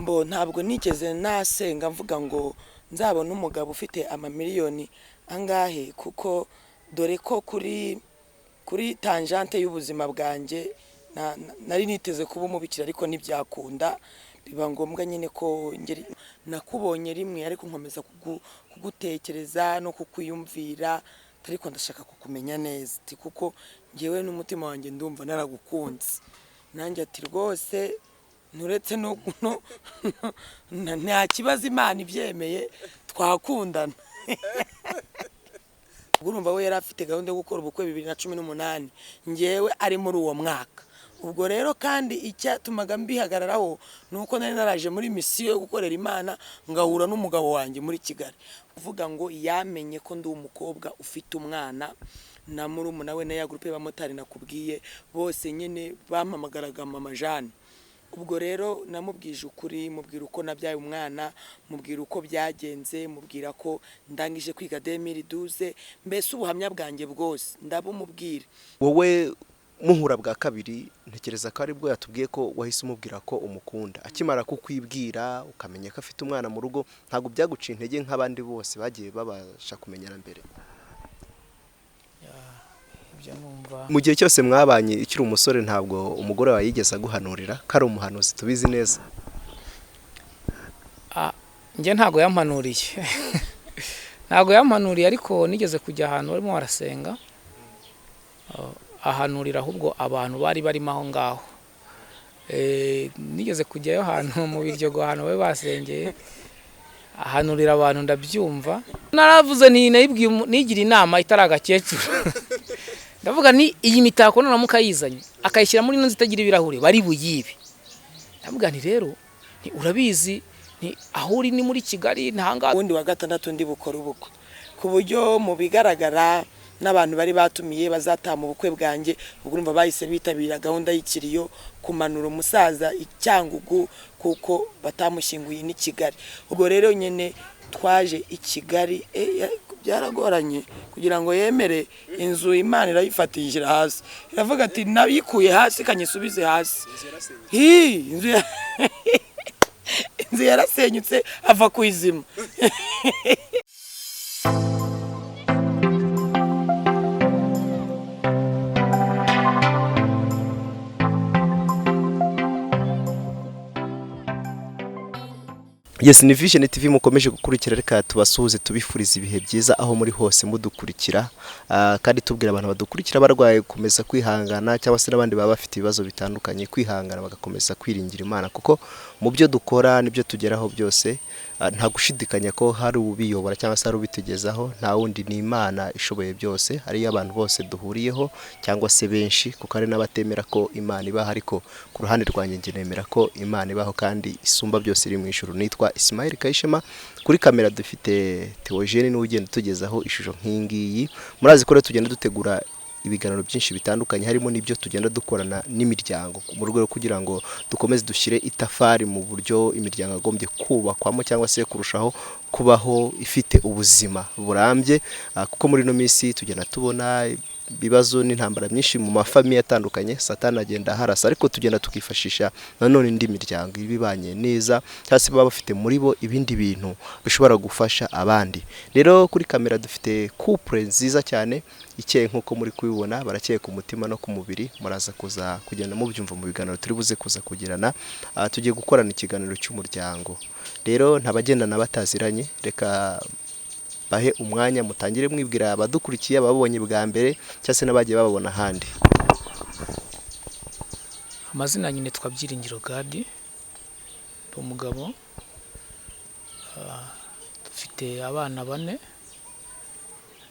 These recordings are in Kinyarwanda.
ntabwo nigeze nasenga mvuga ngo nzabona umugabo ufite amamiliyoni angahe, kuko dore ko kuri tangente y'ubuzima bwanjye nari niteze kuba umubikira ariko ntibyakunda, biba ngombwa nyine ko nakubonye rimwe ariko nkomeza kugutekereza no kukwiyumvira, ariko ndashaka kukumenya neza kuko ngewe n'umutima wanjye ndumva naragukunze. Nanjye ati rwose nturetse nta kibazo Imana ibyemeye twakundana. Urumva we yari afite gahunda yo gukora ubukwe 2018, ngewe ari muri uwo mwaka. Ubwo rero kandi icyatumaga mbihagararaho nuko nari naraje muri misiyo yo gukorera Imana, ngahura n'umugabo wanjye muri Kigali uvuga ngo yamenye ko ndi umukobwa ufite umwana, na murumuna we na ya groupe y'abamotari nakubwiye bose nyine bampamagaraga mama Jeanne. Ubwo rero namubwije ukuri, mubwira uko nabyaye umwana, mubwira uko byagenze, mubwira ko ndangije kwiga 2012, mbese ubuhamya bwanjye bwose ndabumubwira. Wowe muhura bwa kabiri ntekereza ko aribwo yatubwiye ko wahise umubwira ko umukunda. Akimara kukwibwira ukamenya ko afite umwana mu rugo, ntago byaguciye intege nk'abandi bose bagiye babasha kumenyana mbere? Mu gihe cyose mwabanye ikiri umusore ntabwo umugore wawe yigeze aguhanurira ko ari umuhanuzi? Tubizi neza. Njye ntago yampanuriye. Ntago yampanuriye, ariko nigeze kujya ahantu barimo barasenga, ahanurira ahubwo abantu bari barimo aho ngaho. Nigeze kujyayo ahantu mu biryogo ahantu bari basengeye, ahanurira abantu ndabyumva. Naravuze nigira inama itari agakecuru. Ndavuga ni iyi mitako none mukayizanye akayishyira muri ino zitagira ibirahure bari buyibe. Ndavuga ni rero ni urabizi ni aho uri ni muri Kigali ntanga ubundi wa gatandatu ndi bukora ubukwe, ku buryo mu bigaragara n'abantu bari batumiye bazataha mu bukwe bwanjye. Ubwo urumva bahise bitabira gahunda y'ikiriyo kumanura umusaza Icyangugu kuko batamushyinguye ni Kigali. Ubwo rero nyene twaje i Kigali, byaragoranye kugira ngo yemere inzu Imana irayifatishira hasi. Iravuga ati nabikuye hasi kanyisubize hasi. Inzu yarasenyutse ava ku izima. Yes, ni Vision TV mukomeje gukurikira, reka tubasuhuze tubifuriza ibihe byiza aho muri hose mudukurikira, kandi tubwira abantu badukurikira barwaye kumeza kwihangana, cyangwa se n'abandi baba bafite ibibazo bitandukanye kwihangana bagakomeza kwiringira Imana, kuko mu byo dukora nibyo tugeraho byose. Nta gushidikanya ko hari ubiyobora cyangwa se hari ubitugezaho, nta wundi ni Imana ishoboye byose. Hari abantu bose duhuriyeho cyangwa se benshi, kuko hari n'abatemera ko Imana ibaho, ariko ku ruhande rwanjye nge nemera ko Imana ibaho kandi isumba byose iri mu ijuru. Nitwa Ismail Kayishema, kuri kamera dufite Theogene niwe ugenda tugezaho ishusho nk'ingiyi. Murazi ko tugenda dutegura ibiganiro byinshi bitandukanye, harimo n'ibyo tugenda dukorana n'imiryango mu rwego kugira ngo dukomeze dushyire itafari mu buryo imiryango agombye kubakwamo cyangwa se kurushaho kubaho ifite ubuzima burambye, kuko muri no minsi tugenda tubona bibazo n'intambara myinshi mu mafamiye atandukanye. Satani agenda harasa, ariko tugenda tukifashisha nanone indi miryango ibibanye neza, cyangwa se baba bafite muri bo ibindi bintu bishobora gufasha abandi. Rero kuri kamera dufite couple nziza cyane ikeye nk'uko muri kubibona, barakeye ku mutima no ku mubiri. Muraza kuza kugenda mubyumva mu biganiro turi buze kuza kugirana. Tugiye gukorana ikiganiro cy'umuryango. Rero ntabagendana bataziranye, reka bahe umwanya mutangire mwibwira abadukurikiye, ababonye bwa mbere cyangwa se n'abagiye bababona ahandi. Amazina nyine Twabyiringiro Gadi, ndi umugabo, dufite abana 4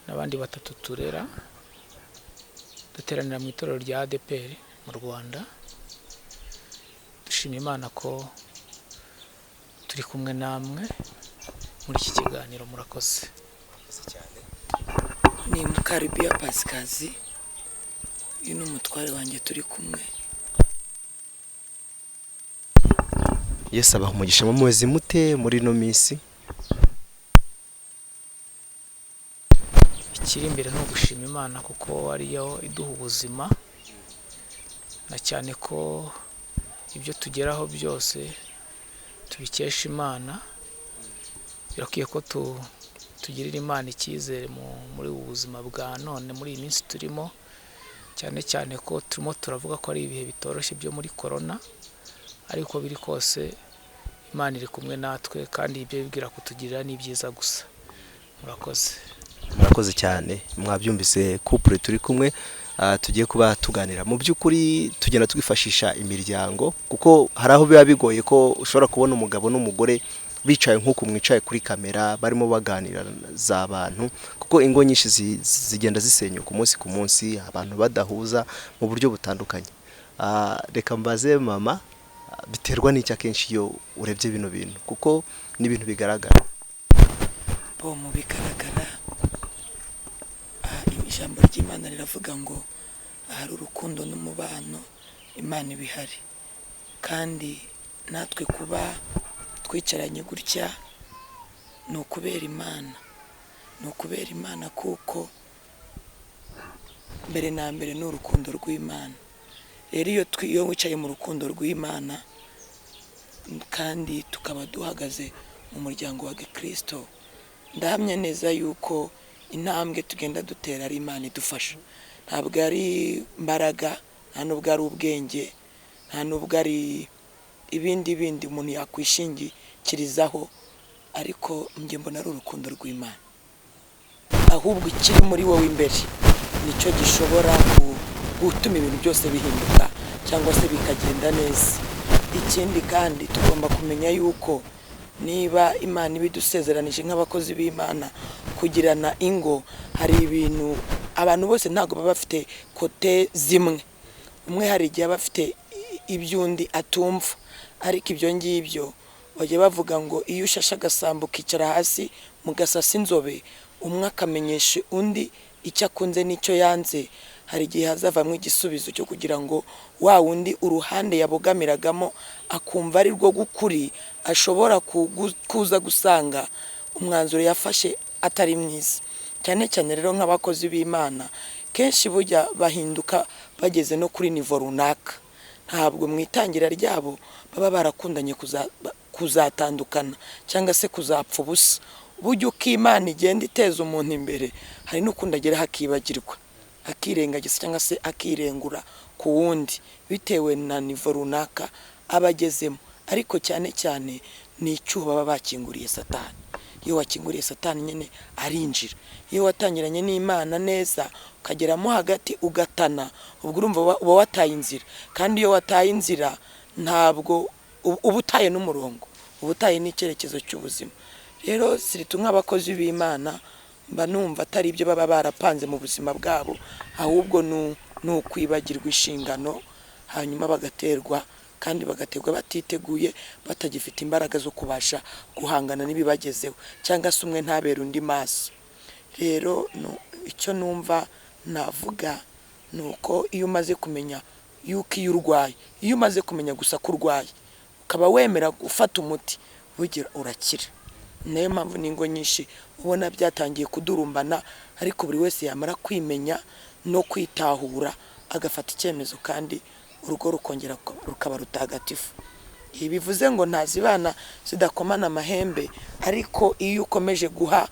n'abandi 3 turera, duteranira mu itorero rya ADPR mu Rwanda. Dushima Imana ko turi kumwe namwe muri iki kiganiro. Murakoze. Ni Mukaribia Pasikazi, uyu ni umutware wanjye turi kumwe. Yes, abaha umugisha mu mwezi mute muri no minsi? Ikiri imbere no gushima Imana kuko ariyo iduha ubuzima, na cyane ko ibyo tugeraho byose tubikesha Imana. Birakwiye ko tugirira Imana icyizere muri ubu buzima bwa none, muri iyi minsi turimo, cyane cyane ko turimo turavuga ko ari ibihe bitoroshye byo muri korona, ariko biri kose Imana iri kumwe natwe kandi ibyo bibwira kutugirira ni byiza gusa. Murakoze cyane. Mwabyumvise couple turi kumwe, tugiye kuba tuganira. Mu by'ukuri tugenda twifashisha imiryango, kuko hari aho biba bigoye ko ushobora kubona umugabo n'umugore bicaye nk'uko mwicaye kuri kamera barimo baganira z'abantu, kuko ingo nyinshi zigenda zisenyuka umunsi ku munsi, abantu badahuza mu buryo butandukanye. Reka mbaze mama, biterwa n'iki akenshi iyo urebye bino bintu, kuko ni ibintu bigaragara? Mu bigaragara, ijambo ry'Imana riravuga ngo ahari urukundo n'umubano Imana ibihari, kandi natwe kuba twicaranye gutya ni ukubera Imana, kuko mbere na mbere ni urukundo rw'Imana. Rero iyo wicaye mu rukundo rw'Imana kandi tukaba duhagaze mu muryango wa Gikristo, ndahamya neza yuko intambwe tugenda dutera ari Imana idufasha. Ntabwo ari imbaraga, nta nubwo ari ubwenge, nta nubwo ari ibindi umuntu yakwishingikirizaho, ariko njye mbona ari urukundo rw'Imana. Ahubwo ikiri muri wowe imbere nicyo gishobora gutuma ibintu byose bihinduka cyangwa se bikagenda neza. Ikindi kandi tugomba kumenya yuko niba Imana ibidusezeranije nk'abakozi b'Imana kugirana ingo, hari ibintu abantu bose ntabwo baba bafite kote zimwe. Umwe hari igihe aba afite iby'undi atumva, ariko ibyo ngibyo bajya bavuga ngo iyo ushashe agasambu ukicara hasi mugasasa inzobe, umwe akamenyesha undi icyo akunze n'icyo yanze, hari igihe hazavamo igisubizo cyo kugira ngo wa wundi uruhande yabogamiragamo akumva ari rwo gukuri, ashobora kuza gusanga umwanzuro yafashe atari mwiza. Cyane cyane rero nk'abakozi b'Imana kenshi bujya bahinduka bageze no kuri nivo runaka, ntabwo mu itangira ryabo baba barakundanye kuzatandukana cyangwa se kuzapfa ubusa. Buryo uko Imana igenda iteza umuntu imbere, hari n'ukundi agera hakibagirwa, akirengagiza cyangwa se akirengura ku wundi bitewe na nivo runaka abagezemo. Ariko cyane cyane ni icyuho baba bakinguriye Satani. Iyo wakinguriye Satani nyine arinjira. Iyo watangiranye n'Imana neza ukageramo hagati ugatana, ubwo urumva uba wataye inzira, kandi iyo wataye inzira ntabwo uba utaye n'umurongo, uba utaye n'icyerekezo cy'ubuzima. Rero siritu nk'abakozi b'Imana mba numva atari ibyo baba barapanze mu buzima bwabo, ahubwo ni ukwibagirwa inshingano, hanyuma bagaterwa batiteguye, batagifite imbaraga zo kubasha guhangana n'ibibagezeho, cyangwa se umwe ntabera undi maso. Rero icyo numva navuga ni uko iyo umaze kumenya yuko iyo urwaye, iyo umaze kumenya gusa ko urwaye ukaba wemera gufata umuti, bugira urakira. Nayo mpamvu n'ingo nyinshi ubona byatangiye kudurumbana, ariko buri wese yamara kwimenya no kwitahura agafata icyemezo, kandi urugo rukongera rukaba rutagatifu. Ibi bivuze ngo ntazibana zidakomana amahembe, ariko iyo ukomeje guha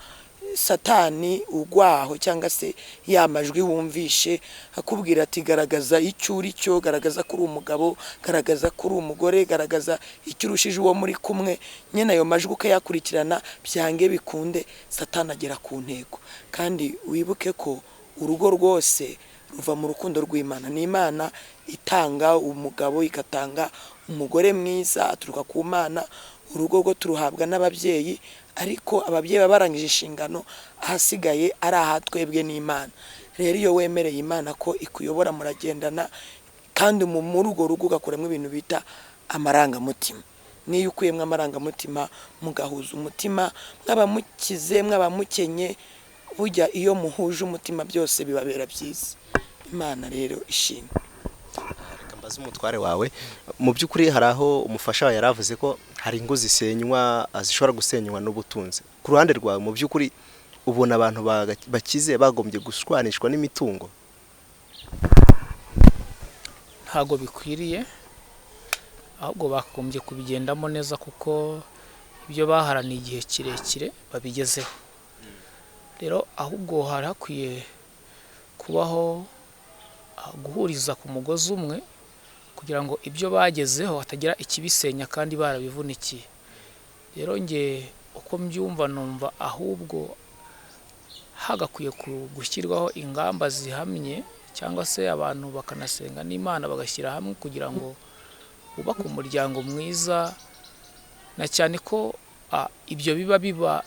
Satani ugwaho cyangwa se ya majwi wumvishe akubwira ati garagaza icyo uri cyo, garagaza ko uri umugabo, garagaza ko uri umugore, garagaza icyo urushije uwo muri kumwe, nyine ayo majwi ukayakurikirana, byange bikunde Satani agera ku ntego. Kandi wibuke ko urugo rwose ruva mu rukundo rw'Imana. Ni Imana itanga umugabo, igatanga umugore mwiza aturuka ku Mana. Urugo rwo turuhabwa n'ababyeyi, ariko ababyeyi babarangije inshingano, ahasigaye ari ahatwebwe n'Imana. Rero iyo wemereye Imana ko ikuyobora muragendana, kandi muri urwo rugo ugakuramo ibintu bita amarangamutima. Niyo ukuyemo amarangamutima mugahuza umutima, mwaba mukize mwaba mukenye, burya iyo muhuje umutima byose bibabera byiza. Imana rero ishimwe. Reka mbaze umutware wawe, mu by'ukuri hari aho umufasha wawe yaravuze ko hari ingo zisenywa, zishobora gusenywa n'ubutunzi. Ku ruhande rwawe mu by'ukuri ubona abantu bakize bagombye gushwanishwa n'imitungo? Ntago bikwiriye, ahubwo bakagombye kubigendamo neza kuko ibyo baharaniye igihe kirekire babigezeho. Rero ahubwo hari hakwiye kubaho guhuriza ku mugozi umwe kugira ngo ibyo bagezeho hatagira ikibisenya kandi barabivunikiye. Rero nge uko mbyumva numva ahubwo hagakwiye gushyirwaho ingamba zihamye cyangwa se abantu bakanasenga n'Imana bagashyira hamwe kugira ngo bubake umuryango mwiza, na cyane ko ibyo biba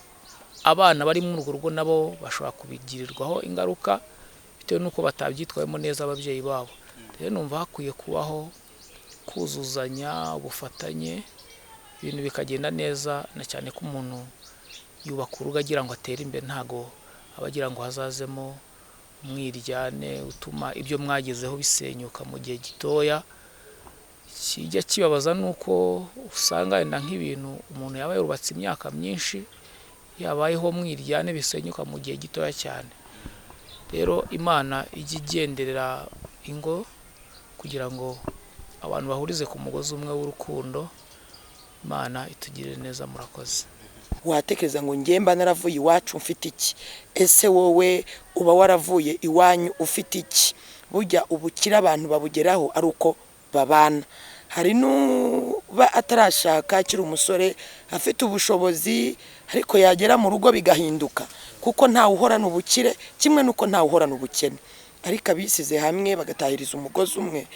abana bari muri urwo rugo nabo bashobora kubigirirwaho ingaruka bitewe n'uko batabyitwayemo neza ababyeyi babo. Rero numva hakwiye kubaho kuzuzanya, ubufatanye, ibintu bikagenda neza, na cyane ko umuntu yubaka urugo agira ngo atere imbere, ntago abagira ngo hazazemo umwiryane utuma ibyo mwagezeho bisenyuka mu gihe gitoya. Kijya kibabaza nuko usanga wenda nk'ibintu umuntu yaba yubatse imyaka myinshi yabayeho mwiryane bisenyuka mu gihe gitoya cyane. Rero Imana ijya igenderera ingo kugira ngo abantu bahurize ku mugozi umwe w'urukundo. Imana itugirire neza. Murakoze. Watekereza ngo ngemba naravuye iwacu mfite iki? Ese wowe uba waravuye iwanyu ufite iki? Burya ubukira abantu babugeraho ari uko babana. Hari nuba atarashaka akiri umusore afite ubushobozi ariko yagera mu rugo bigahinduka, kuko ntawe uhorana ubukire kimwe nuko ntawe uhorana ubukene. Ariko abisize hamwe bagatahiriza umugozi umwe,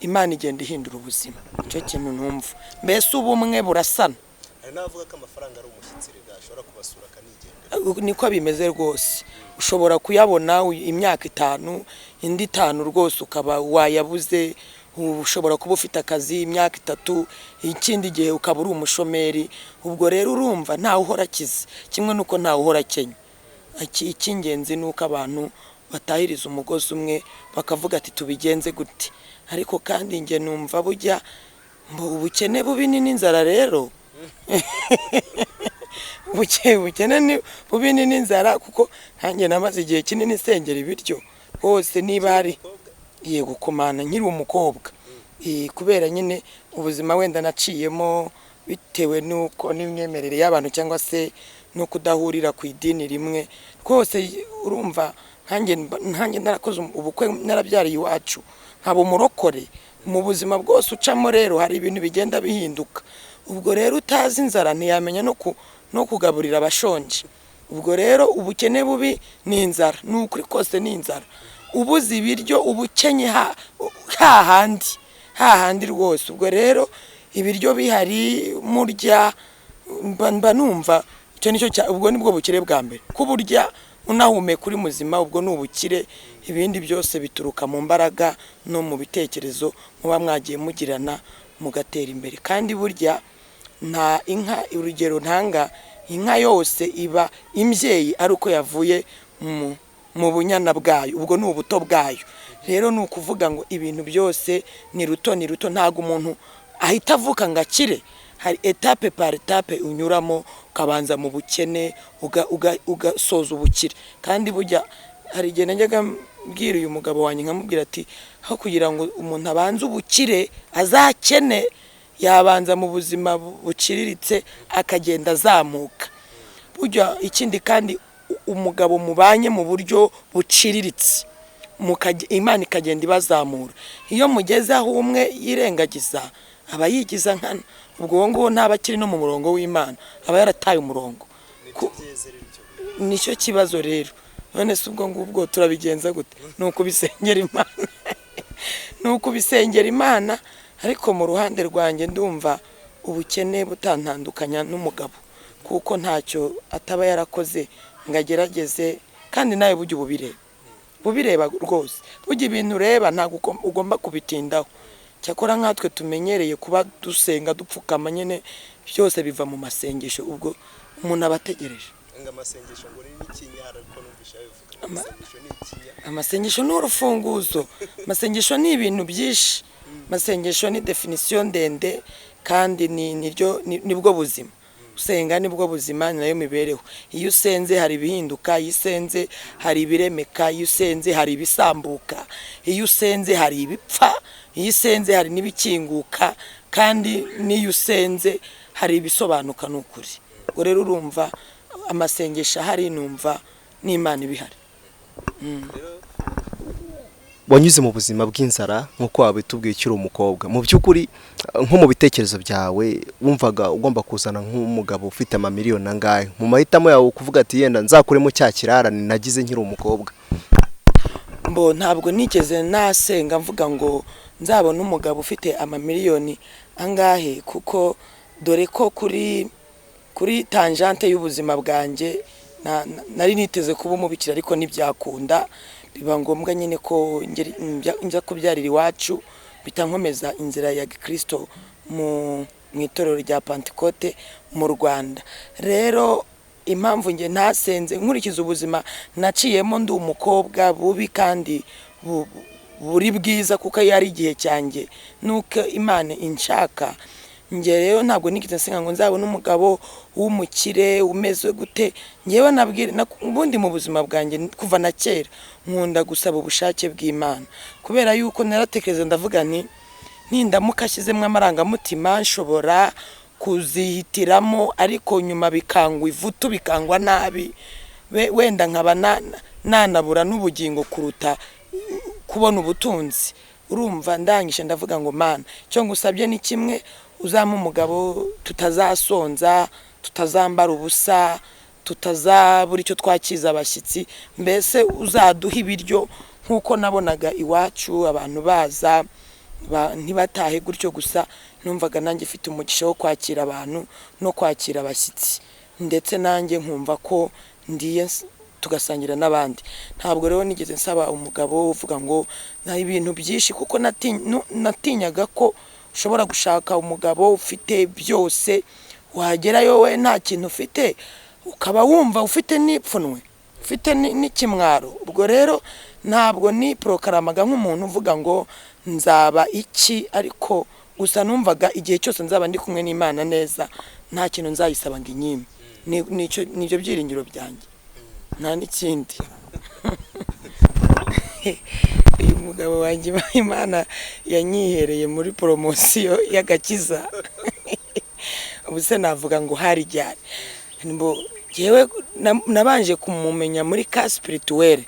Imana igenda ihindura ubuzima. Icyo kintu numva. Mbese ubumwe burasana. Hari n'abavuga ko amafaranga ari umushyitsi ashobora kubasura akanigendera. Niko bimeze rwose. Ushobora kuyabona imyaka 5, indi 5 rwose ukaba wayabuze. Ushobora kuba ufite akazi imyaka 3, ikindi gihe ukaba uri umushomeri. Ubwo rero urumva ntawe uhora akize kimwe nuko ntawe uhora akenya. Icy'ingenzi nuko abantu batahiriza umugozi umwe bakavuga ati tubigenze gute. Ariko kandi nge numva bujya ubukene bubi n'inzara rero. Ubukene ni bubi n'inzara, kuko nkanjye namaze igihe kinini sengera ibiryo hose niba hari yego kumana nkiri umukobwa. Kubera nyine ubuzima wenda naciyemo bitewe nuko n'imyemerere y'abantu cyangwa se no kudahurira ku idini rimwe. Rwose urumva nkanjye narakoze ubukwe narabyariye iwacu nkaba umurokore. Mu buzima bwose ucamo rero hari ibintu bigenda bihinduka. Ubwo rero utazi inzara ntiyamenya no kugaburira abashonje. Ubwo rero ubukene bubi ni inzara, n'ukuri kose ni inzara. Ubuze ibiryo ubukenye hahandi rwose. Ubwo rero ibiryo bihari murya mba numva icyo nicyo ubwo nibwo bukire bwa mbere. Kuburya unahumeka uri muzima, ubwo n'ubukire. Ibindi byose bituruka mu mbaraga no mu bitekerezo muba mwagiye mugirana mugatera imbere. Kandi burya nta inka, urugero ntanga inka yose iba imbyeyi ari uko yavuye mu bunyana bwayo, ubwo ni ubuto bwayo. Rero ni ukuvuga ngo ibintu byose ni ruto, ntago umuntu ahita avuka ngo akire. Hari etape par etape unyuramo, ukabanza mu bukene ugasoza ubukire. Kandi burya hari igihe najyaga mbwira uyu mugabo wanjye nkamubwira ati aho kugira ngo umuntu abanze ubukire azakene, yabanza mu buzima buciriritse akagenda azamuka. Burya ikindi kandi umugabo mubanye mu buryo buciriritse Imana ikagenda ibazamura. Iyo mugeze aho umwe yirengagiza aba yigiza nkana, ubwo ngo ntaba akiri no mu murongo w'Imana, aba yarataye umurongo. Nicyo kibazo rero. None se ubwo ngubwo turabigenza gute? Nuko bisengera Imana. Nuko bisengera Imana. Ariko mu ruhande rwanjye ndumva ubukene butantandukanya n'umugabo, kuko ntacyo ataba yarakoze ngagerageze. Kandi nawe bujye ubireba rwose. Bujye ibintu ureba ntabwo ugomba kubitindaho. Cyakora nkatwe tumenyereye kuba dusenga dupfukama, nyine byose biva mu masengesho. Ubwo umuntu abategereje amasengesho ngo ni ikinya, ariko numvisha bivuga amasengesho ni ikinya. Amasengesho ni urufunguzo. Amasengesho ni ibintu byinshi. Amasengesho ni definition ndende, kandi nibwo buzima. gusenga nibwo buzima, ni nayo mibereho. Iyo usenze hari ibihinduka, iyo usenze hari ibiremeka, iyo usenze hari ibisambuka, iyo usenze hari ibipfa, iyo usenze hari n'ibikinguka, kandi n'iyo usenze hari ibisobanuka n'ukuri. Ubwo rero urumva amasengesho ahari, numva n'Imana ibihari. Wanyuze mu buzima bw'inzara nk'uko wabitubwiye ukiri umukobwa. Mu by'ukuri nko mu bitekerezo byawe wumvaga ugomba kuzana nk'umugabo ufite amamiliyoni angahe? Mu mahitamo yawe kuvuga ati yenda nzakuremo cya kirarane nagize nkiri umukobwa. Ntabwo nigeze nasenga mvuga ngo nzabona umugabo ufite amamiliyoni angahe, kuko dore ko kuri tangente y'ubuzima bwanjye nari niteze kuba umubikira, ariko ntibyakunda. Biba ngombwa nyine ko njya kubyarira iwacu, bita nkomeza inzira ya Gikristo mu itorero rya Pentecote mu Rwanda. Rero impamvu nge ntasenze nkurikiza ubuzima naciyemo ndi umukobwa bubi kandi buri bwiza, kuko yari igihe cyanjye nuko Imana inshaka. Nge rero ntabwo nigeze nsenga ngo nzabone umugabo w'umukire umeze gute. Ngewe nabwira ubundi mu buzima bwanjye kuva na kera nkunda gusaba ubushake bw'Imana, kubera yuko naratekereza ndavuga nti nindamuka ashyizemo amarangamutima nshobora kuzihitiramo, ariko nyuma bikangwa ivutu, bikangwa nabi, wenda nkaba nanabura n'ubugingo kuruta kubona ubutunzi. Urumva ndangije ndavuga ngo Mana, cyo ngusabye ni kimwe, uzampa umugabo tutazasonza, tutazambara ubusa, tutazabura icyo twakiza abashyitsi, mbese uzaduha ibiryo nk'uko nabonaga iwacu abantu baza ntibatahe gutyo gusa. Numvaga nanjye mfite umugisha wo kwakira abantu no kwakira abashyitsi, ndetse nanjye nkumva ko ndiye tugasangira n'abandi. Ntabwo rero nigeze nsaba umugabo uvuga ngo nta ibintu byinshi, kuko natinyaga ko ushobora gushaka umugabo ufite byose, wagerayo we nta kintu ufite, ukaba wumva ufite n'ipfunwe, ufite n'ikimwaro. Ubwo rero ntabwo ni porokaramaga nk'umuntu uvuga ngo nzaba iki, ariko gusa numvaga igihe cyose nzaba ndi kumwe n'Imana neza, nta kintu nzayisaba ngo inyime. Nicyo byiringiro byanjye, nta n'ikindi. Uyu mugabo wanjye Imana yanyihereye muri poromosiyo y'agakiza. Ubuse navuga ngo hari ryari. Jewe nabanje kumumenya muri ka spirituel,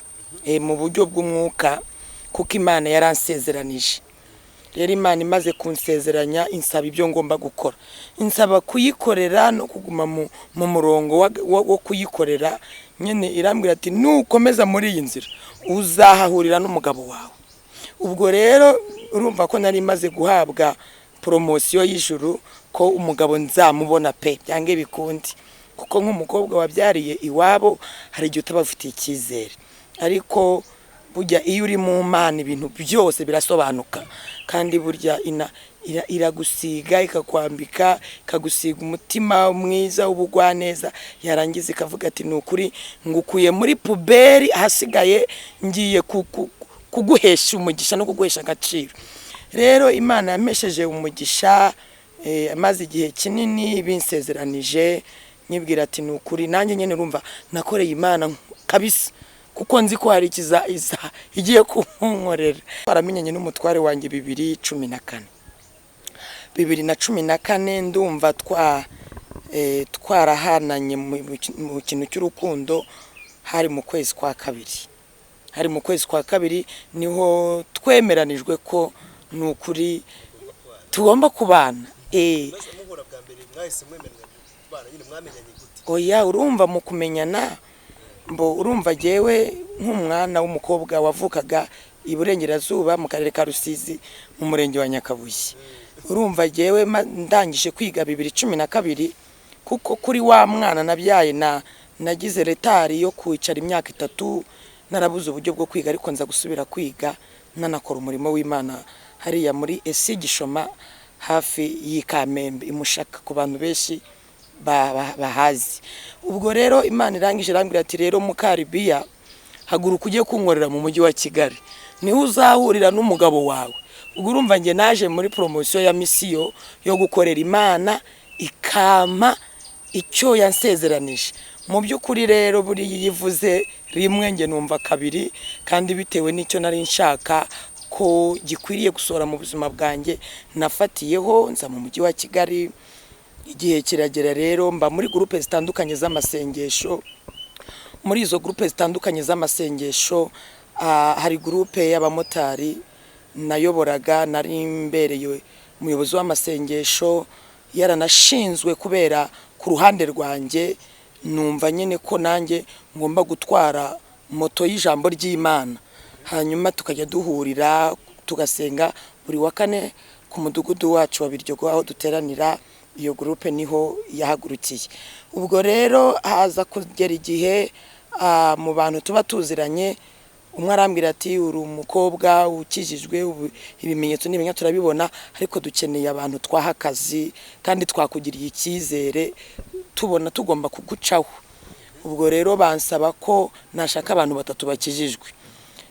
mu buryo bw'umwuka, kuko Imana yaransezeranije. Rero Imana imaze kunsezeranya insaba ibyo ngomba gukora, insaba kuyikorera no kuguma mu murongo wo kuyikorera. Nyene irambwira ati nukomeza muri iyi nzira uzahahurira n'umugabo wawe. Ubwo rero urumva ko nari maze guhabwa promosiyo y'ijuru, ko umugabo nzamubona pe byange bikundi, kuko nk'umukobwa wabyariye iwabo hari igihe utabafitiye icyizere. Ariko burya iyo uri mu Mana ibintu byose birasobanuka, kandi burya iragusiga, ikakwambika, ikagusiga umutima mwiza w'ubugwaneza, yarangiza ikavuga ati nukuri ngukuye muri puberi, ahasigaye ngiye kuguhesha umugisha no kuguhesha agaciro. Rero Imana yamesheje umugisha, amaze igihe kinini binsezeranije, nyibwira ati nukuri nanjye nyene urumva nakoreye Imana kabisa, kuko nzi ko hari ikiza igiye kunkorera. Baramenyanye n'umutware wanjye 2014 ndumva twarahananye mu kintu cy'urukundo. Hari mu kwezi kwa kabiri niho twemeranijwe ko nukuri tugomba kubana. Oya, urumva mu kumenyana, urumva jewe nk'umwana w'umukobwa wavukaga iburengerazuba mu karere ka Rusizi mu murenge wa Nyakabuye. Urumva jewe ndangije kwiga 2012, kuko kuri wa mwana nabyaye nagize retari yo kwicara imyaka 3, narabuze uburyo bwo kwiga, ariko nza gusubira kwiga nanakora umurimo w'Imana hariya muri esi Gishoma hafi y'Ikamembe imushaka ku bantu benshi bahazi. Ubwo rero Imana irangije irambwira ati rero Mukaribiya, haguruka ugiye kunkorera mu mujyi wa Kigali, niho uzahurira n'umugabo wawe. Ubwo urumva nge naje muri promosiyo ya misiyo yo gukorera Imana, ikama icyo yansezeranije. Mu by'ukuri rero buri yivuze rimwe nge numva kabiri, kandi bitewe n'icyo nari nshaka ko gikwiriye gusohora mu buzima bwanjye nafatiyeho nza mu mujyi wa Kigali. Igihe kiragera rero mba muri groupe zitandukanye z'amasengesho. Muri izo groupe zitandukanye z'amasengesho hari groupe y'abamotari nayoboraga, nari mbereye umuyobozi w'amasengesho, yaranashinzwe kubera ku ruhande rwanjye numva nyine ko nanjye ngomba gutwara moto y'ijambo ry'Imana, hanyuma tukajya duhurira tugasenga buri wa kane ku mudugudu wacu wa Biryogo aho duteranira. Iyo groupe niho yahagurukiye. Ubwo rero haza kugera igihe mu bantu tuba tuziranye, umwe arambwira ati uri umukobwa ukijijwe, ibimenyetso n'ibimenyetso turabibona, ariko dukeneye abantu twaha akazi kandi twakugiriye icyizere, tubona tugomba kugucaho. Ubwo rero bansaba ko nashaka abantu 3 bakijijwe.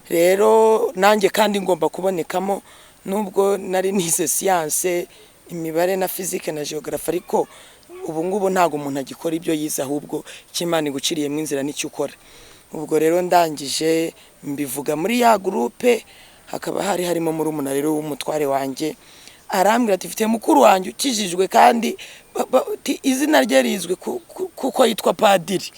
Rero nanjye kandi ngomba kubonekamo, nubwo nari nize science, imibare na physique na geography, ariko ubu ngubu ntago umuntu agikora ibyo yize, ahubwo cy'Imana iguciriyemo inzira n'icyo ukora. Ubwo rero ndangije mbivuga muri ya groupe, hakaba harimo muri umuna rero w'umutware wanjye, arambwira ati mfite mukuru wanjye ukijijwe kandi izina rye rizwe kuko yitwa padiri,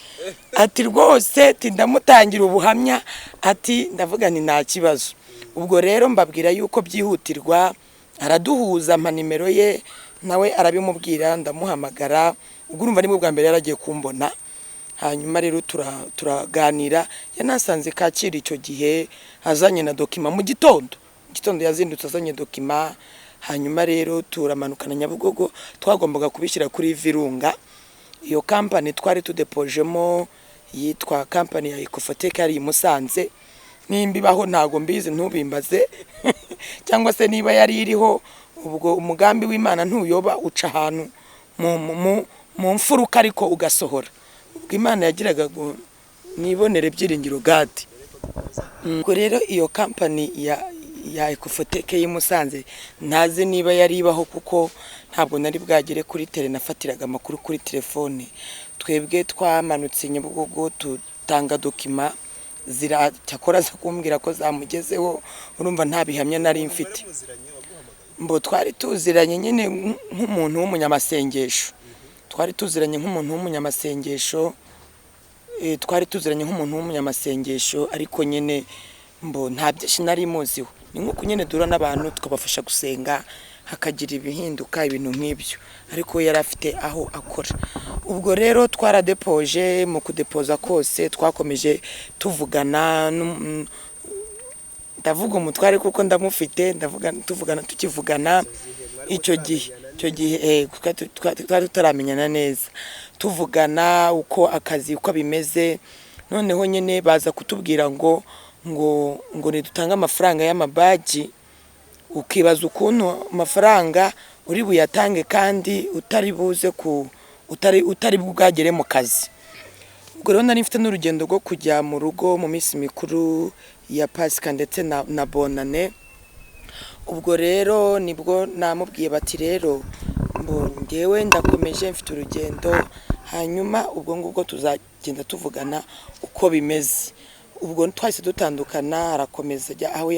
ati rwose ndamutangira ubuhamya, ati ndavuga ni nta kibazo. Ubwo rero mbabwira yuko byihutirwa, araduhuza ampa nimero ye, nawe arabimubwira, ndamuhamagara. Ubwo urumva nibwo bwa mbere yaragiye kumbona. Hanyuma rero turaganira, yanasanze Kacyiru icyo gihe, azanye na dokima mu gitondo yazindutse azanye dokima. Hanyuma rero turamanukana Nyabugogo, twagombaga kubishyira kuri Virunga. Iyo company twari tudepojemo yitwa company ya Ecofotec ari Musanze. Nimbibaho ntago mbizi, ntubimbaze cyangwa se niba yari iriho. Ubwo umugambi w'Imana ntuyoba, uca ahantu mu mfuruka ariko ugasohora. Ubwo Imana yagiraga ngo nibonere byiringiro gadi. Ubwo rero iyo company ya Ecofotec y'Musanze ntazi niba yari ibaho, kuko ntabwo nari bwagere kuri tele, nafatiraga amakuru kuri telefone. Twebwe twamanutse Nyabugogo tutanga dokima, ziracyakora zo kumbwira ko zamugezeho. Urumva nta bihamya nari mfite. Mbo twari tuziranye nyine nk'umuntu w'umunyamasengesho, ariko nyine mbo nta byinshi nari muziho. Ni nkuko nyine dura n'abantu tukabafasha gusenga, hakagira ibihinduka ibintu nk'ibyo, ariko yari afite aho akora. Ubwo rero twaradepoje, mu kudepoza kose twakomeje tuvugana, ndavuga umutware kuko ndamufite, tukivugana icyo gihe twari tutaramenyana neza, tuvugana uko akazi uko bimeze. Noneho nyine baza kutubwira ngo nidutanga amafaranga y'amabaji, ukibaza ukuntu amafaranga uri buyatange kandi utari bwagere mu kazi. Ubwo rero nari mfite n'urugendo rwo kujya mu rugo mu minsi mikuru ya Pasika ndetse na Bonane. Ubwo rero nibwo namubwiye bati rero ngewe ndakomeje mfite urugendo, hanyuma ubwo ngubwo tuzagenda tuvugana uko bimeze. Ubwo twahise dutandukana, arakomeza ajya aho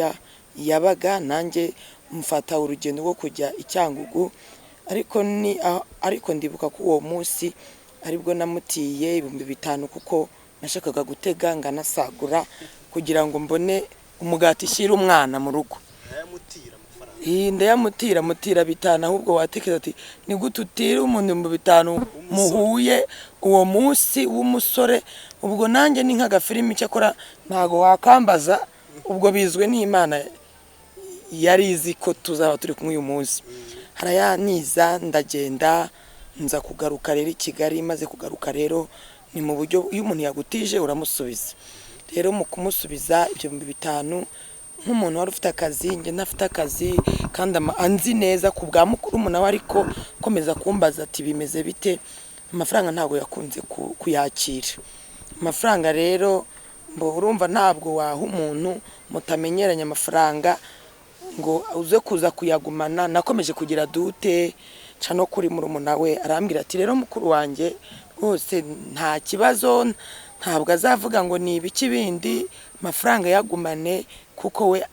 yabaga, nanjye mfata urugendo rwo kujya i Cyangugu. Ariko ndibuka ko uwo munsi aribwo namutiye 5,000 kuko nashakaga gutega nganasagura kugira ngo mbone umugati ishyira umwana mu rugo. Ndayamutira 5,000, ahubwo watekereza ati ni gute utira umuntu 5,000 muhuye uwo munsi w'umusore. Ubwo nanjye ni nk'agafilimi cyakora ntago wakambaza. Ubwo bizwe n'Imana, yari izi ko tuzaba turi kumwe uyu munsi. Harayaniza ndagenda, nza kugaruka rero i Kigali. Maze kugaruka rero ni mu buryo iyo umuntu yagutije uramusubiza. Rero mu kumusubiza ibyo 5,000, nk'umuntu wari ufite akazi, nge ntafite akazi kandi anzi neza ku bwa mukuru nawe, ariko komeza kumbaza ati bimeze bite. Amafaranga ntabwo yakunze kuyakira. Amafaranga rero urumva ntabwo waha umuntu mutamenyeranye amafaranga ngo uze kuza kuyagumana. Nakomeje kugira dute, ca no kuri murumuna we arambwira ati rero mukuru wanjye rwose nta kibazo, ntabwo azavuga ngo ni ibiki bindi, amafaranga yagumane kuko we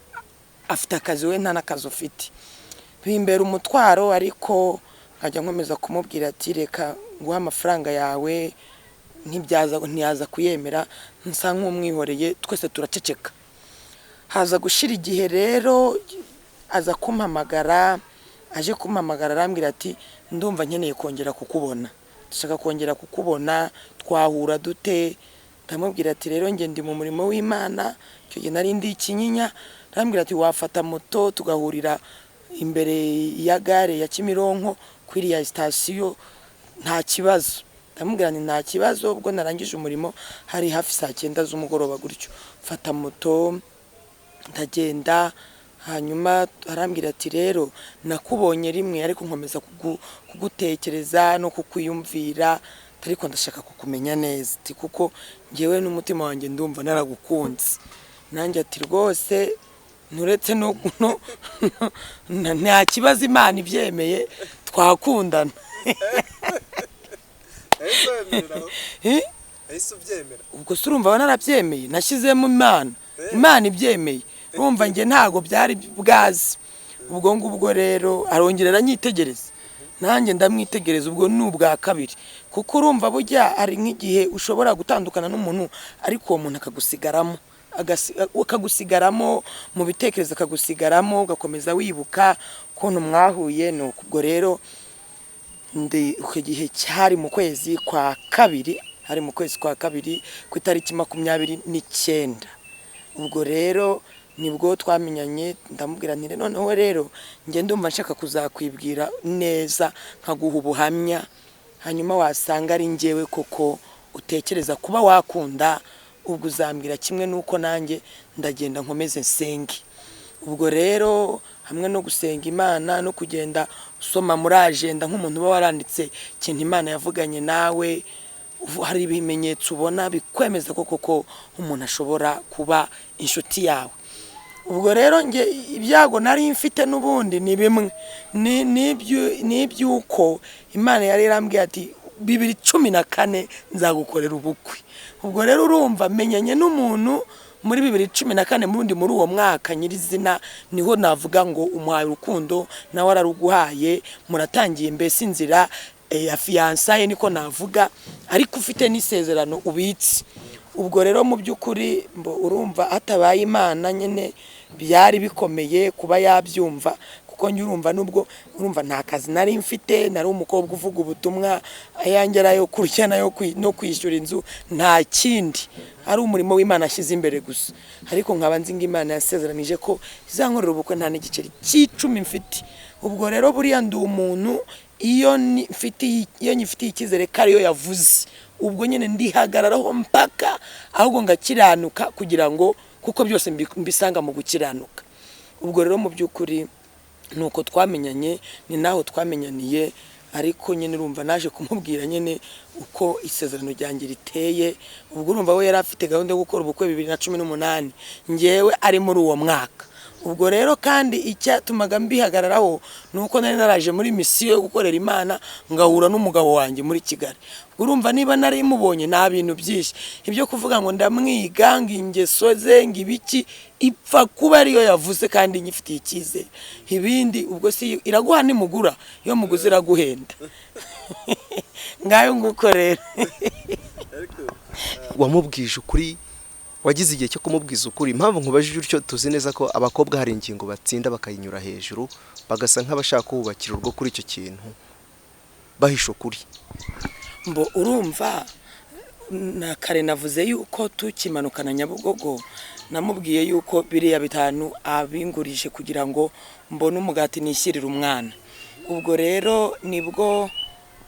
afite akazi, we nta n'akazi ufite. Bimbera umutwaro, ariko nkajya nkomeza kumubwira ati reka nguha amafaranga yawe, ntiyaza kuyemera, nsa nk'umwihoreye, twese turaceceka. Haza gushira igihe rero aza kumpamagara, aje kumpamagara arambwira ati ndumva nkeneye kongera kukubona, ndashaka kongera kukubona, twahura dute? Ndamubwira ati rero nge ndi mu murimo w'Imana, icyo gihe nari ndi Kinyinya. Arambwira ati wafata moto tugahurira imbere ya gare ya Kimironko kuri ya station, nta kibazo. Ndamubwira nti nta kibazo. Ubwo narangije umurimo hari hafi saa 9 z'umugoroba gutyo, fata moto ndagenda. Hanyuma arambwira ati rero nakubonye rimwe, ariko nkomeza kugutekereza no kukwiyumvira, ariko ndashaka kukumenya neza, kuko ngewe n'umutima wanjye ndumva naragukunze. Nanjye ati rwose nturetse no nta kibazo, Imana ibyemeye twakundana. Ubwo se urumva narabyemeye, nashyizemo Imana ibyemeye, urumva nge ntago byari bwazi. Ubwo ngubwo rero arongerera nyitegereza, nanjye ndamwitegereza. Ubwo ni ubwa kabiri, kuko urumva burya ari nk'igihe ushobora gutandukana n'umuntu, ariko uwo muntu akagusigaramo mu bitekerezo, akagusigaramo, ugakomeza wibuka ukuntu mwahuye. Nuko ubwo rero icyo gihe cyari mu kwezi kwa kabiri, ku itariki 29. Ubwo rero nibwo twamenyanye. Ndamubwira nti noneho rero nge ndumva nshaka kuzakwibwira neza, nkaguha ubuhamya, hanyuma wasanga ari ngewe koko utekereza kuba wakunda, ubwo uzambwira kimwe nuko nanjye ndagenda nkomeze nsenge. Ubwo rero hamwe no gusenga Imana no kugenda usoma muri agenda nk'umuntu uba waranditse ikintu Imana yavuganye nawe, hari ibimenyetso ubona bikwemeza koko umuntu ashobora kuba inshuti yawe. Ubwo rero nge ibyago nari mfite n'ubundi ni bimwe n'ibyuko Imana yari yarambwiye ati 2014 nzagukorera ubukwe. Ubwo rero urumva menyanye n'umuntu muri 2014, muri uwo mwaka nyirizina niho navuga ngo umuhaye urukundo nawe araruguhaye, muratangiye mbese inzira ya fiançailles niko navuga, ariko ufite n'isezerano ubitse. Ubwo rero mu by'ukuri urumva hatabaye Imana nyene byari bikomeye kuba yabyumva, kuko nyurumva nubwo urumva nta kazi nari mfite, nari umukobwa uvuga ubutumwa, ayangera yo kurya no kwishyura inzu, nta kindi, ari umurimo w'Imana ashyize imbere gusa. Ariko nkaba nzi ngo Imana yasezeranije ko izankorera ubukwe nta n'igiceri cy'icumi mfite. Ubwo rero buriya ndi umuntu iyo nyifitiye icyizere ko ariyo yavuze, ubwo nyine ndihagararaho mpaka ahubwo ngakiranuka, kugira ngo kuko byose mbisanga mu gukiranuka. Ubwo rero mu by'ukuri nuko twamenyanye, ni naho twamenyaniye. Ariko nyine urumva naje kumubwira nyine uko isezerano ryanjye riteye. Ubwo urumva we yari afite gahunda yo gukora ubukwe 2018, ngewe ari muri uwo mwaka. Ubwo rero kandi icyatumaga mbihagararaho nuko nari naraje muri misiyo yo gukorera Imana, ngahura n'umugabo wanjye muri Kigali. Urumva niba nari mubonye nta bintu byinshi ibyo kuvuga ngo ndamwiga ngo ingeso ze ngo ibiki, ipfa kuba ariyo yavuze kandi nyifitiye icyizere. Ibindi ubwo si iraguha nimugura, iyo muguze iraguhenda. Ngayo nguko rero. Wamubwije ukuri, wagize igihe cyo kumubwiza ukuri. Impamvu nkubajije utyo, tuzi neza ko abakobwa hari ingingo batsinda bakayinyura hejuru, bagasa nk'abashaka kubakira urwo kuri icyo kintu bahisha ukuri. Urumva na kare navuze yuko tukimanukana Nyabugogo, namubwiye yuko biriya 5 abingurije kugira ngo mbone umugati nishyirira umwana. Ubwo rero nibwo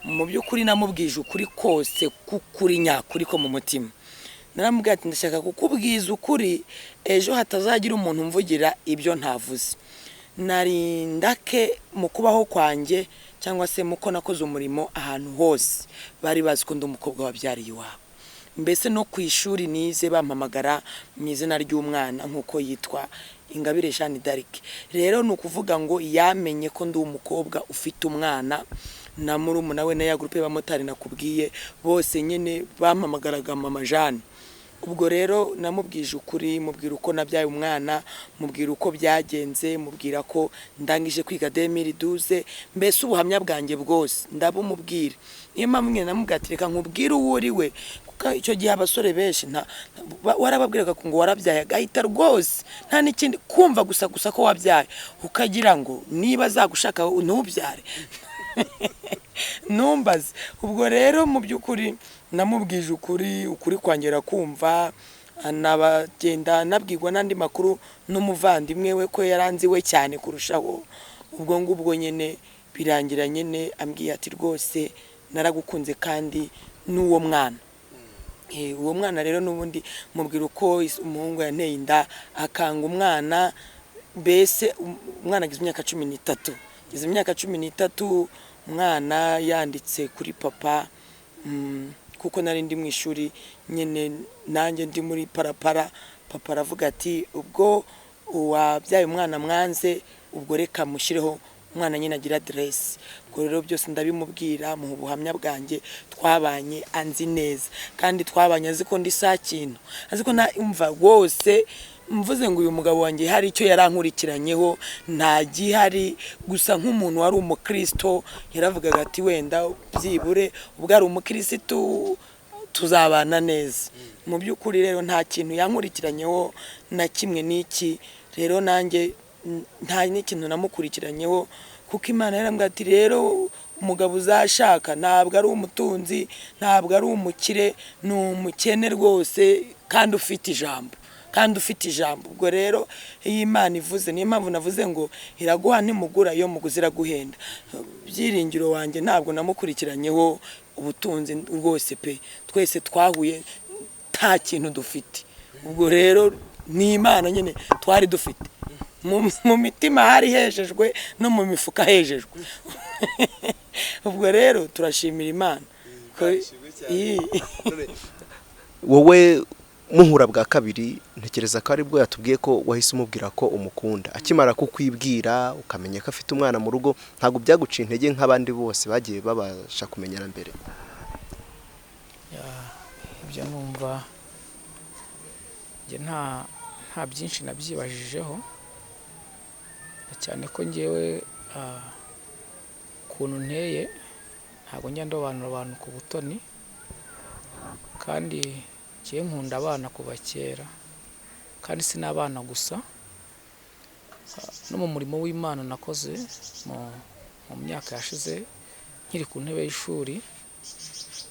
mu by'ukuri namubwije ukuri kose, kukuri nyakuri ko mu mutima. Naramubwiye ati ndashaka kukubwiza ukuri, ejo hatazagira umuntu mvugira ibyo ntavuze. Narindake mu kubaho kwanjye cyangwa se muko nakoze umurimo ahantu hose bari bazi ko ndi umukobwa wabyariye iwabo. mbese no ku ishuri nize bampamagara mu izina ry'umwana nk'uko yitwa Ingabire Jeanne d'Arc. Rero ni ukuvuga ngo yamenye ko ndi umukobwa ufite umwana, na murumuna we na ya groupe y'abamotari nakubwiye bose nyine bampamagaraga mama Jeanne. Ubwo rero namubwije ukuri, mubwira uko nabyaye umwana, mubwira uko byagenze, mubwira ko ndangije kwiga 2012, mbese ubuhamya bwanjye bwose ndabumubwira. Niyo mpamvu nyine namubwatireka nkubwira uwo uri we, kuko icyo gihe abasore benshi warababwiraga ko ngo warabyaye agahita rwose nta n'ikindi kumva gusa ko wabyaye, ukagira ngo niba azagushaka ntubyare numbaze. Ubwo rero mu by'ukuri namubwije ukuri kwangera kumva, anabagenda nabwirwa n'andi makuru n'umuvandimwe we ko yaranzi we cyane kurushaho. Ubwo ngubwo nyine birangira nyine ambwiye ati rwose naragukunze kandi n'uwo mwana. Uwo mwana rero n'ubundi mubwira uko umuhungu yanteye inda akanga umwana, mbese umwana agize imyaka 13. Gize imyaka 13 umwana yanditse kuri papa, kuko nari ndi mu ishuri nyine nanjye ndi muri parapara. Papa aravuga ati ubwo wabyaye umwana mwanze, ubwo reka mushireho umwana nyine agira adresse. Ubwo rero byose ndabimubwira mu buhamya bwanjye, twabanye anzi neza kandi twabanye azi ko ndi sakintu, azi ko umva wose mvuze ngo uyu mugabo wanjye hari icyo yarankurikiranyeho nta gihari, gusa nk'umuntu wari umukristo yaravugaga ati wenda byibure ubwo ari umukristo tuzabana neza. Mu by'ukuri rero nta kintu yankurikiranyeho na kimwe n'iki. Rero nanjye nta n'ikintu namukurikiranyeho, kuko Imana yarambwira ati rero umugabo uzashaka ntabwo ari umutunzi, ntabwo ari umukire, ni umukene rwose kandi ufite ijambo. Ubwo rero iyi Imana ivuze, niyo mpamvu navuze ngo iraguha ntimugura, iyo muguze iraguhenda. Byiringiro wanjye ntabwo namukurikiranyeho ubutunzi rwose pe, twese twahuye nta kintu dufite. Ubwo rero ni Imana nyine twari dufite, mu mitima hari hejejwe no mu mifuka hejejwe. Ubwo rero turashimira Imana. Wowe muhura bwa kabiri, ntekereza ko aribwo yatubwiye ko wahise umubwira ko umukunda. Akimara kukwibwira ukamenya ko afite umwana mu rugo, ntabwo byaguca intege nk'abandi bose bagiye babasha kumenyana mbere? Ibyo numva njye nta byinshi nabyibajijeho, cyane ko ngewe ukuntu nteye ntabwo njya ndobanura abantu ku butoni, kandi ngiye nkunda abana kuva kera, kandi si n'abana gusa, no mu murimo w'Imana nakoze mu myaka yashize nkiri ku ntebe y'ishuri,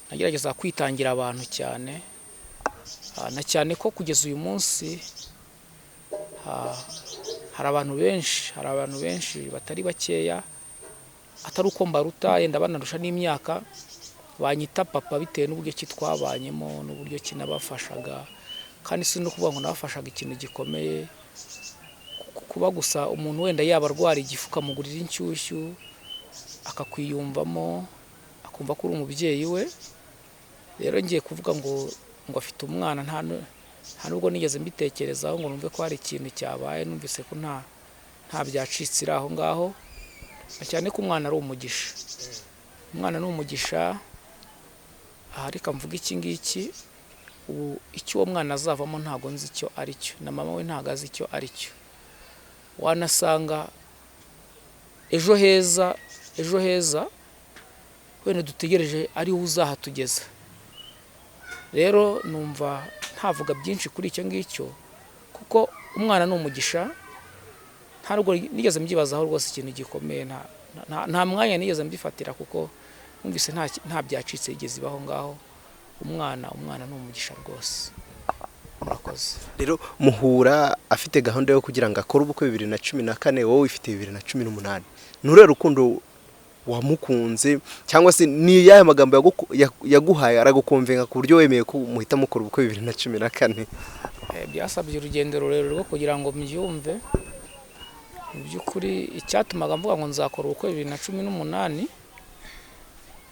nagerageza kwitangira abantu cyane, na cyane ko kugeza uyu munsi hari abantu benshi batari bakeya, atari uko mbaruta yenda banarusha n'imyaka, banyita papa bitewe n'uburyo ki twabanyemo n'uburyo ki nabafashaga, kandi si no kuvuga ngo nabafashaga ikintu gikomeye, kuba gusa umuntu wenda yaba arwara igifu ukamugurira inshyushyu akakwiyumvamo akumva ko uri umubyeyi we. Rero ngiye kuvuga ngo afite umwana, nta nubwo nigeze mbitekerezaho ngo numve ko hari ikintu cyabaye, numvise ko nta byacitse aho ngaho, cyane ko umwana ari umugisha. Umwana ni umugisha. Reka mvuga iki ngiki, icyo uwo mwana azavamo ntabwo nzi icyo ari cyo, na mama we ntabwo azi icyo ari cyo. Wanasanga ejo heza wenda dutegereje ariho uzahatugeza. Rero numva ntavuga byinshi kuri icyo ngicyo, kuko umwana ni umugisha. Ntabwo nigeze mbyibazaho rwose ikintu gikomeye, nta mwanya nigeze mbifatira, kuko numvise nta byacitse igeze ibaho ngaho. Umwana ni umugisha rwose. Murakoze. Rero muhura afite gahunda yo kugira ngo akore ubukwe 2014, wowe ufite 2018. Nurere Urukundo wamukunze, cyangwa se ni yaye magambo yaguhaye aragukonvenga ku buryo wemeye ko muhita mukora ubukwe 2014? Byasabye urugendo rurerure rwo kugira ngo mbyumve. Mu by'ukuri icyatumaga mvuga ngo nzakora ubukwe 2018,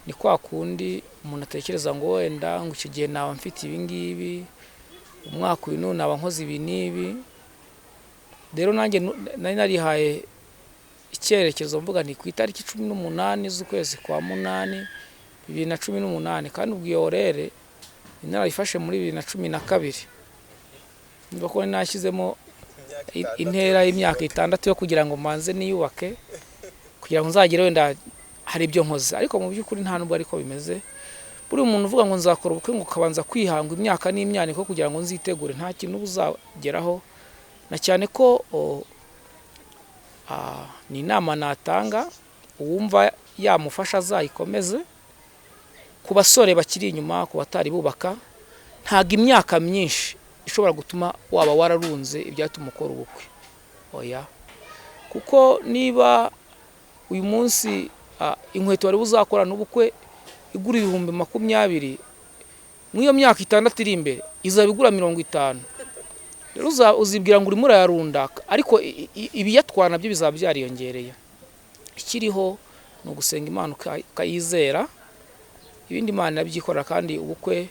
ni kwa kundi umuntu atekereza ngo wenda ngo icyo gihe naba mfite ibi ngibi, umwaka uyu none naba nkoze ibi n'ibi. Rero nanjye nari narihaye icyerekezo mvuga ni ku itariki 18 z'ukwezi kwa munani 2018, kandi ubwo iyo rere narayifashe muri 2012. Niba ko nashyizemo intera y'imyaka 6 yo kugira ngo manze niyubake, kugira ngo nzagire wenda hari ibyo nkoze. Ariko mu by'ukuri nta nubwo ariko bimeze. Buri umuntu uvuga ngo nzakora ubukwe ngo kabanza kwihanga imyaka n'imyaniko kugira ngo nzitegure, nta kintu uzageraho. Na cyane ko ni inama natanga, uwumva yamufasha azayikomeze. Ku basore bakiri inyuma, ku batari bubaka, ntago imyaka myinshi ishobora gutuma waba wararunze ibyatuma ukora ubukwe. Oya, kuko niba uyu munsi inkweto wari buzakora n'ubukwe igura 20,000, mw'iyo myaka 6 iri imbere izabigura 50. Rero uzibwira ngo urimo urayarunda, ariko ibiyatwana byo bizaba byariyongereye. Ikiriho no gusenga Imana ukayizera, ibindi Imana yabyikorera. Kandi ubukwe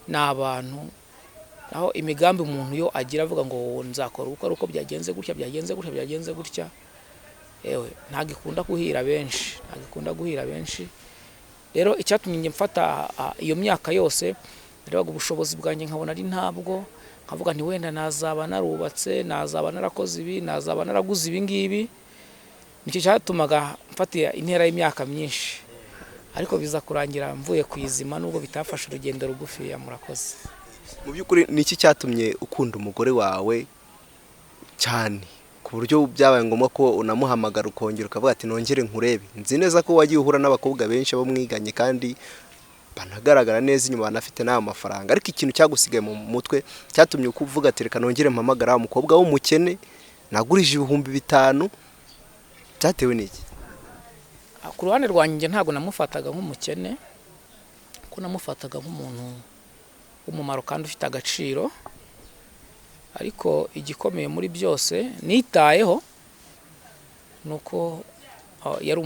n'abantu, naho imigambi umuntu yo agira avuga ngo nzakora ubukwe uko byagenze gutya byagenze gutya, ewe ntagikunda guhira benshi. Rero icyatumye nge mfata iyo myaka yose, ndabaga ubushobozi bwanjye nkabona ari ntabwo, nkavuga nti wenda nazaba narubatse, nazaba narakoze ibi, nazaba naraguze ibi ngibi. Nicyo cyatumaga mfata intera y'imyaka myinshi, ariko biza kurangira mvuye kwizima nubwo bitafashe urugendo rugufi. Murakoze. Mu by'ukuri niki cyatumye ukunda umugore wawe cyane ku buryo byabaye ngombwa ko unamuhamagara ukongera ukavuga ati nongere nkurebe? Nzi neza ko wagiye uhura n'abakobwa benshi abo mwiganye kandi banagaragara neza inyuma banafite n'ayo mafaranga, ariko ikintu cyagusigaye mu mutwe cyatumye ukuvuga ati reka nongere mpamagara umukobwa w'umukene nagurije 5,000, byatewe n'iki? Ku ruhande rwanjye ntabwo namufataga nk'umukene, ko namufataga nk'umuntu w'umumaro kandi ufite agaciro. Ariko igikomeye muri byose nitayeho nuko yari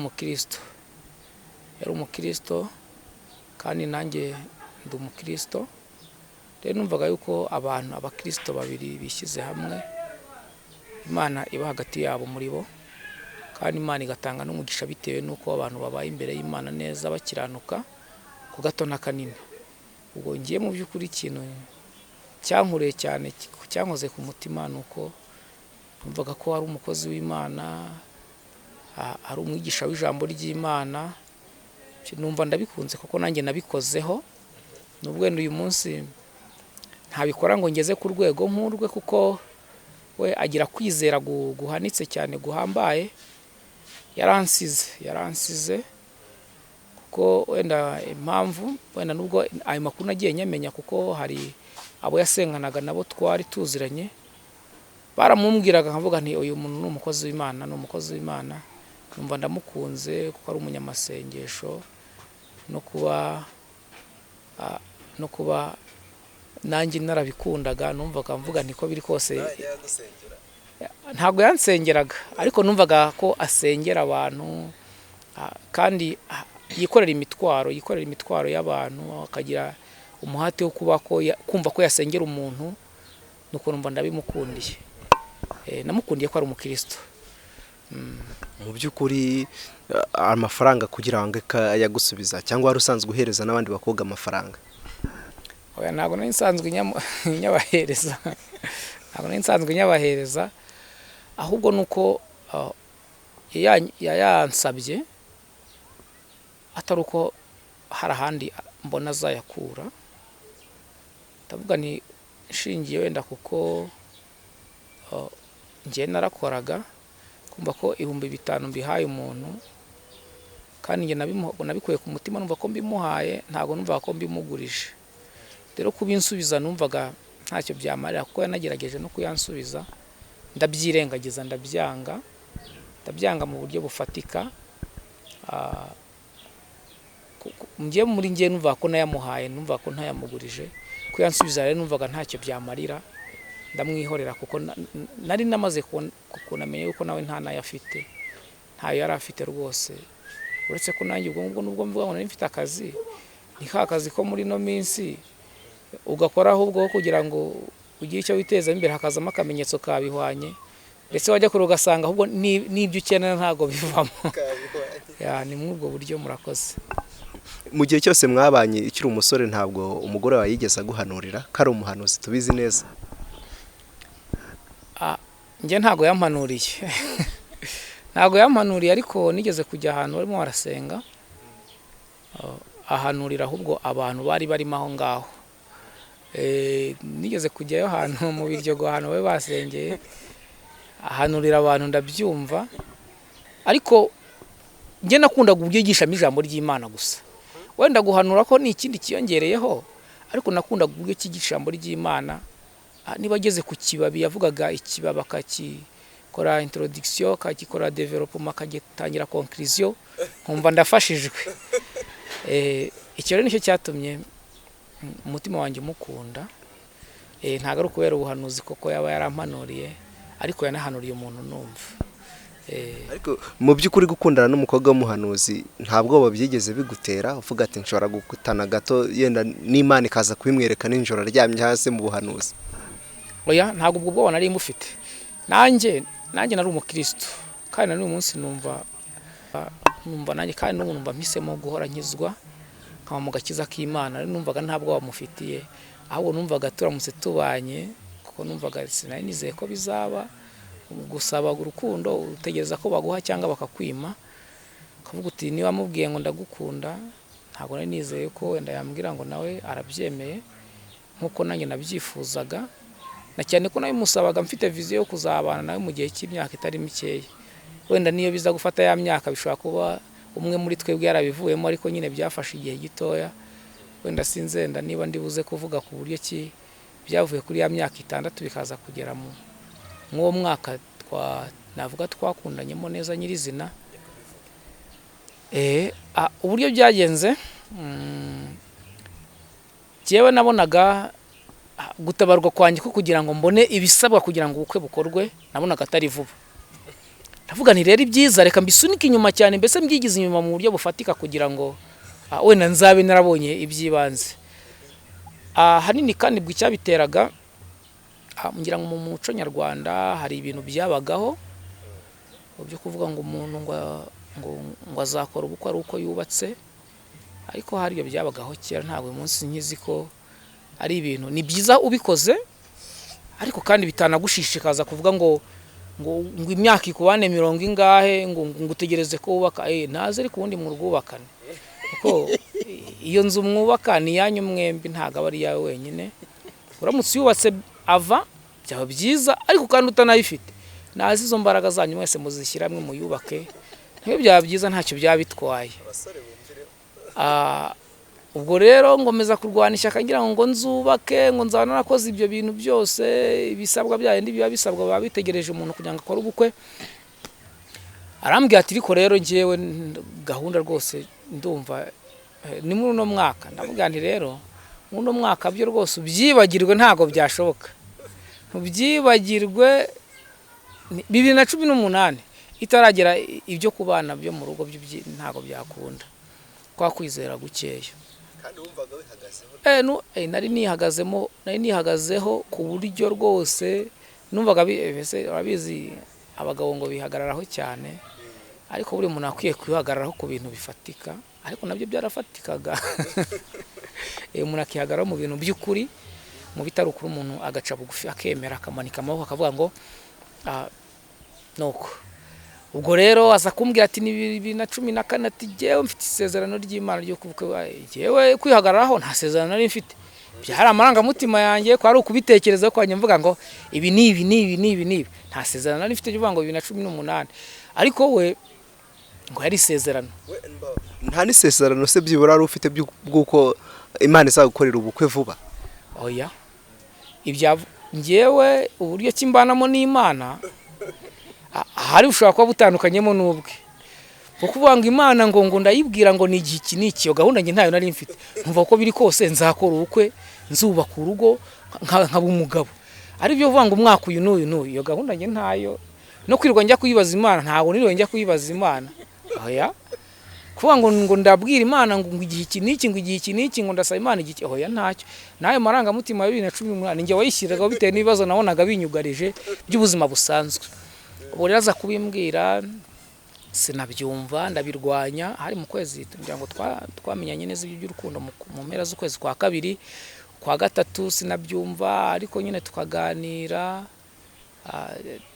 umukristo, kandi nanjye ndi umukristo. Rero numvaga yuko abakristo babiri bishyize hamwe, Imana iba hagati yabo muri bo, kandi Imana igatanga n'umugisha bitewe nuko abantu babaye imbere y'Imana neza bakiranuka ku gato na kanini. Ubwo ngiye mu by'ukuri ikintu cyankureye cyane, cyankoze ku mutima, nuko numvaga ko ari umukozi w'Imana, ari umwigisha w'ijambo ry'Imana. Numva ndabikunze kuko nanjye nabikozeho, nubwo uyu munsi ntabikora ngo ngeze ku rwego nk'urwe, kuko we agira kwizera guhanitse cyane guhambaye. Yaransize kuko wenda impamvu, wenda nubwo ayo makuru nagiye nyamenya, kuko hari abo yasenganaga nabo twari tuziranye, baramumbwiraga nkavuga nti uyu muntu ni umukozi w'Imana, numva ndamukunze kuko ari umunyamasengesho, no kuba nanjye narabikundaga. Numvaga mvuga nti ko biri kose, ntabwo yansengeraga, ariko numvaga ko asengera abantu, kandi yikorera imitwaro y'abantu, akagira umuhate wo kumva ko yasengera umuntu. Nuko numva ndabimukundiye, namukundiye ko ari umukristo. Mu by'ukuri amafaranga kugira ngo yagusubiza, cyangwa wari usanzwe uhereza n'abandi bakobwa amafaranga? Oya, ntabwo nari nsanzwe nyabahereza, ahubwo nuko yansabye, atari uko hari ahandi mbona azayakura. Ndavuga ni nshingiye wenda kuko njye narakoraga, kumva ko 5,000 mbihaye umuntu, kandi njye nabikuye ku mutima, numva ko mbimuhaye, ntabwo numva ko mbimugurije. Rero kubinsubiza numvaga ntacyo byamarira, kuko yanagerageje no kuyansubiza, ndabyirengagiza, ndabyanga mu buryo bufatika. Ngiye muri ngiye numva ko nayamuhaye, numva ko ntayamugurije. Kuyansubiza rero numvaga ntacyo byamarira, ndamwihorera, kuko nari namaze kunamenya yuko nawe nta nayo afite, ntayo yari afite rwose. uretse ko nanjye ubwo nubwo mvuga ngo nari mfite akazi ni ka kazi ko muri no minsi ugakora ahubwo kugira ngo ugire icyo witeza imbere hakazamo akamenyetso kabihwanye ndetse wajya kure ugasanga ahubwo n'ibyo ukenera ntago bivamo ni muri ubwo buryo. Murakoze. Mu gihe cyose mwabanye ikiri umusore ntabwo umugore wawe yigeze aguhanurira ko ari umuhanuzi tubizi neza? Njye ntago yampanuriye ntago yampanuriye, ariko nigeze kujya ahantu barimo barasenga ahanurira ahubwo abantu bari barimo aho ngaho. Nigeze kujyayo ahantu mu biryogo ahantu bari basengeye ahanurira abantu ndabyumva, ariko njye nakundaga uburyo yigishamo ijambo ry'Imana gusa. Wenda guhanura ko ni ikindi kiyongereyeho, ariko nakundaga uburyo cyigisha ijambo ry'Imana. Niba ageze ku kibabi yavugaga ikibabi akakikora introduction, akakikora development, akagitangira conclusion, nkumva ndafashijwe. Icyo rero nicyo cyatumye umutima wanjye mukunda. Ntago ari ukubera ubuhanuzi koko yaba yarampanuriye, ariko yanahanuriye umuntu numva. Ariko mu by'ukuri gukundana n'umukobwa w'umuhanuzi ntabwo babyigeze bigutera uvuga ati nshobora gukutana gato yenda n'Imana ikaza kubimwereka n'injoro aryamye hasi mu buhanuzi? Oya, ntabwo ubwo bwo nari mufite. Nanjye nari umukristo, kandi na n'uyu munsi numva nanjye kandi numva mpisemo guhora nkizwa nkaba mu gakiza k'Imana. Numvaga ntabwo wamufitiye, ahubwo numvaga turamutse tubanye, kuko numvaga sinari nizeye ko bizaba gusaba urukundo utegereza ko baguha cyangwa bakakwima. Kavuga uti niba mubwiye ngo ndagukunda, ntabwo nari nizeye ko wenda yambwira ngo nawe arabyemeye nkuko nanjye nabyifuzaga, na cyane ko nawe musabaga mfite viziyo yo kuzabana nawe mu gihe cy'imyaka itari mikeya. Wenda niyo biza gufata ya myaka bishobora kuba umwe muri twebwe yarabivuyemo, ariko nyine byafashe igihe gitoya. Wenda sinzenda niba ndibuze kuvuga ku buryo ki byavuye kuri ya myaka 6 bikaza kugera mu uwo mwaka navuga twakundanyemo neza nyirizina. Uburyo byagenze, jewe nabonaga gutabarwa kwanjye ko kugira ngo mbone ibisabwa kugira ngo ubukwe bukorwe, nabonaga atari vuba. Ndavuga nti rero ibyiza reka mbisunike inyuma cyane, mbese mbyigize inyuma mu buryo bufatika kugira ngo wenda nzabe narabonye ibyibanze. Hanini kandi bw'icyabiteraga, ngira ngo mu muco nyarwanda hari ibintu byabagaho byo kuvuga ngo umuntu ngo azakora ubukwe ari uko yubatse, ariko hari ibyo byabagaho kera. Ntabwo uyu munsi nkizi ko ari ibintu ni byiza ubikoze, ariko kandi bitanagushishikaza kuvuga ngo imyaka ikubane 70 ingahe ngo utegereze ko wubaka. Naze ariko ubundi mu rwubakane, kuko iyo nzu mwubaka ni yanyu mwembi, ntago ari yawe wenyine. Uramutse yubatse ava byaba byiza, ariko kandi utanayifite, nazi izo mbaraga zanyu mwese muzishyira mwe muyubake, niyo byaba byiza ntacyo byabitwaye. Ubwo rero ngomeza kurwana ishyaka ngira ngo nzubake, ngo nzana nakoze ibyo bintu byose, ibisabwa byaye ndi biba bisabwa baba bitegereje umuntu kugira ngo akore ubukwe. Arambwira ati ariko rero ngewe gahunda rwose ndumva ni muri uno mwaka. Ndavuga nti rero muri uno mwaka byo rwose ubyibagirwe, ntago byashoboka. Ubyibagirwe 2018 itaragera ibyo kubana byo mu rugo ntago byakunda, kwa kwizera gukeya. Kandi wumvaga wihagazeho? Nari nihagazeho ku buryo rwose numvaga urabizi abagabo ngo bihagararaho cyane, ariko buri muntu akwiye kwihagararaho ku bintu bifatika, ariko nabyo byarafatikaga. Umuntu akihagararaho mu bintu by'ukuri, mu bitari ukuri umuntu agaca bugufi akemera akamanika amaboko akavuga ngo nuko. Ubwo rero aza kumbwira ati ni 2014 ati jewe mfite isezerano ry'Imana ryo kubukwe. Jewe kwihagararaho nta sezerano nari mfite, byari amaranga mutima yanjye ko ari ukubitekereza ko mvuga ngo ibi nibi nta sezerano nari mfite byo ngo 2018, ariko we ngo yari isezerano. Nta ni sezerano se byibura ari ufite bw'uko Imana izagukorera ubukwe vuba? Oya, ibya ngewe uburyo kimbanamo n'Imana hari ushobora kuba butandukanyemo n'ubwe, kuko uvuga ngo Imana ngo ndayibwira ngo ni iki n'iki, yo gahunda nge ntayo nari mfite. Nkumva ko biri kose nzakora ubukwe, nzubaka urugo nkaba umugabo, ari byo uvuga ngo umwaka uyu n'uyu, iyo gahunda nge ntayo. No kwirwa njya kuyibaza Imana, ntago niriwe njya kuyibaza Imana. Oya, kuvuga ngo ndabwira Imana ngo igihe iki n'iki ngo ndasaba Imana igihe oya ntacyo. Nayo marangamutima ya 2018 njye wayishyiraga bitewe n'ibibazo nabonaga binyugarije by'ubuzima busanzwe. Ubu rero aza kubimbwira sinabyumva ndabirwanya. Hari mu kwezi kugira ngo twamenyanye neza iby'urukundo mu mpera z'ukwezi kwa kabiri, kwa gatatu sinabyumva, ariko nyine tukaganira.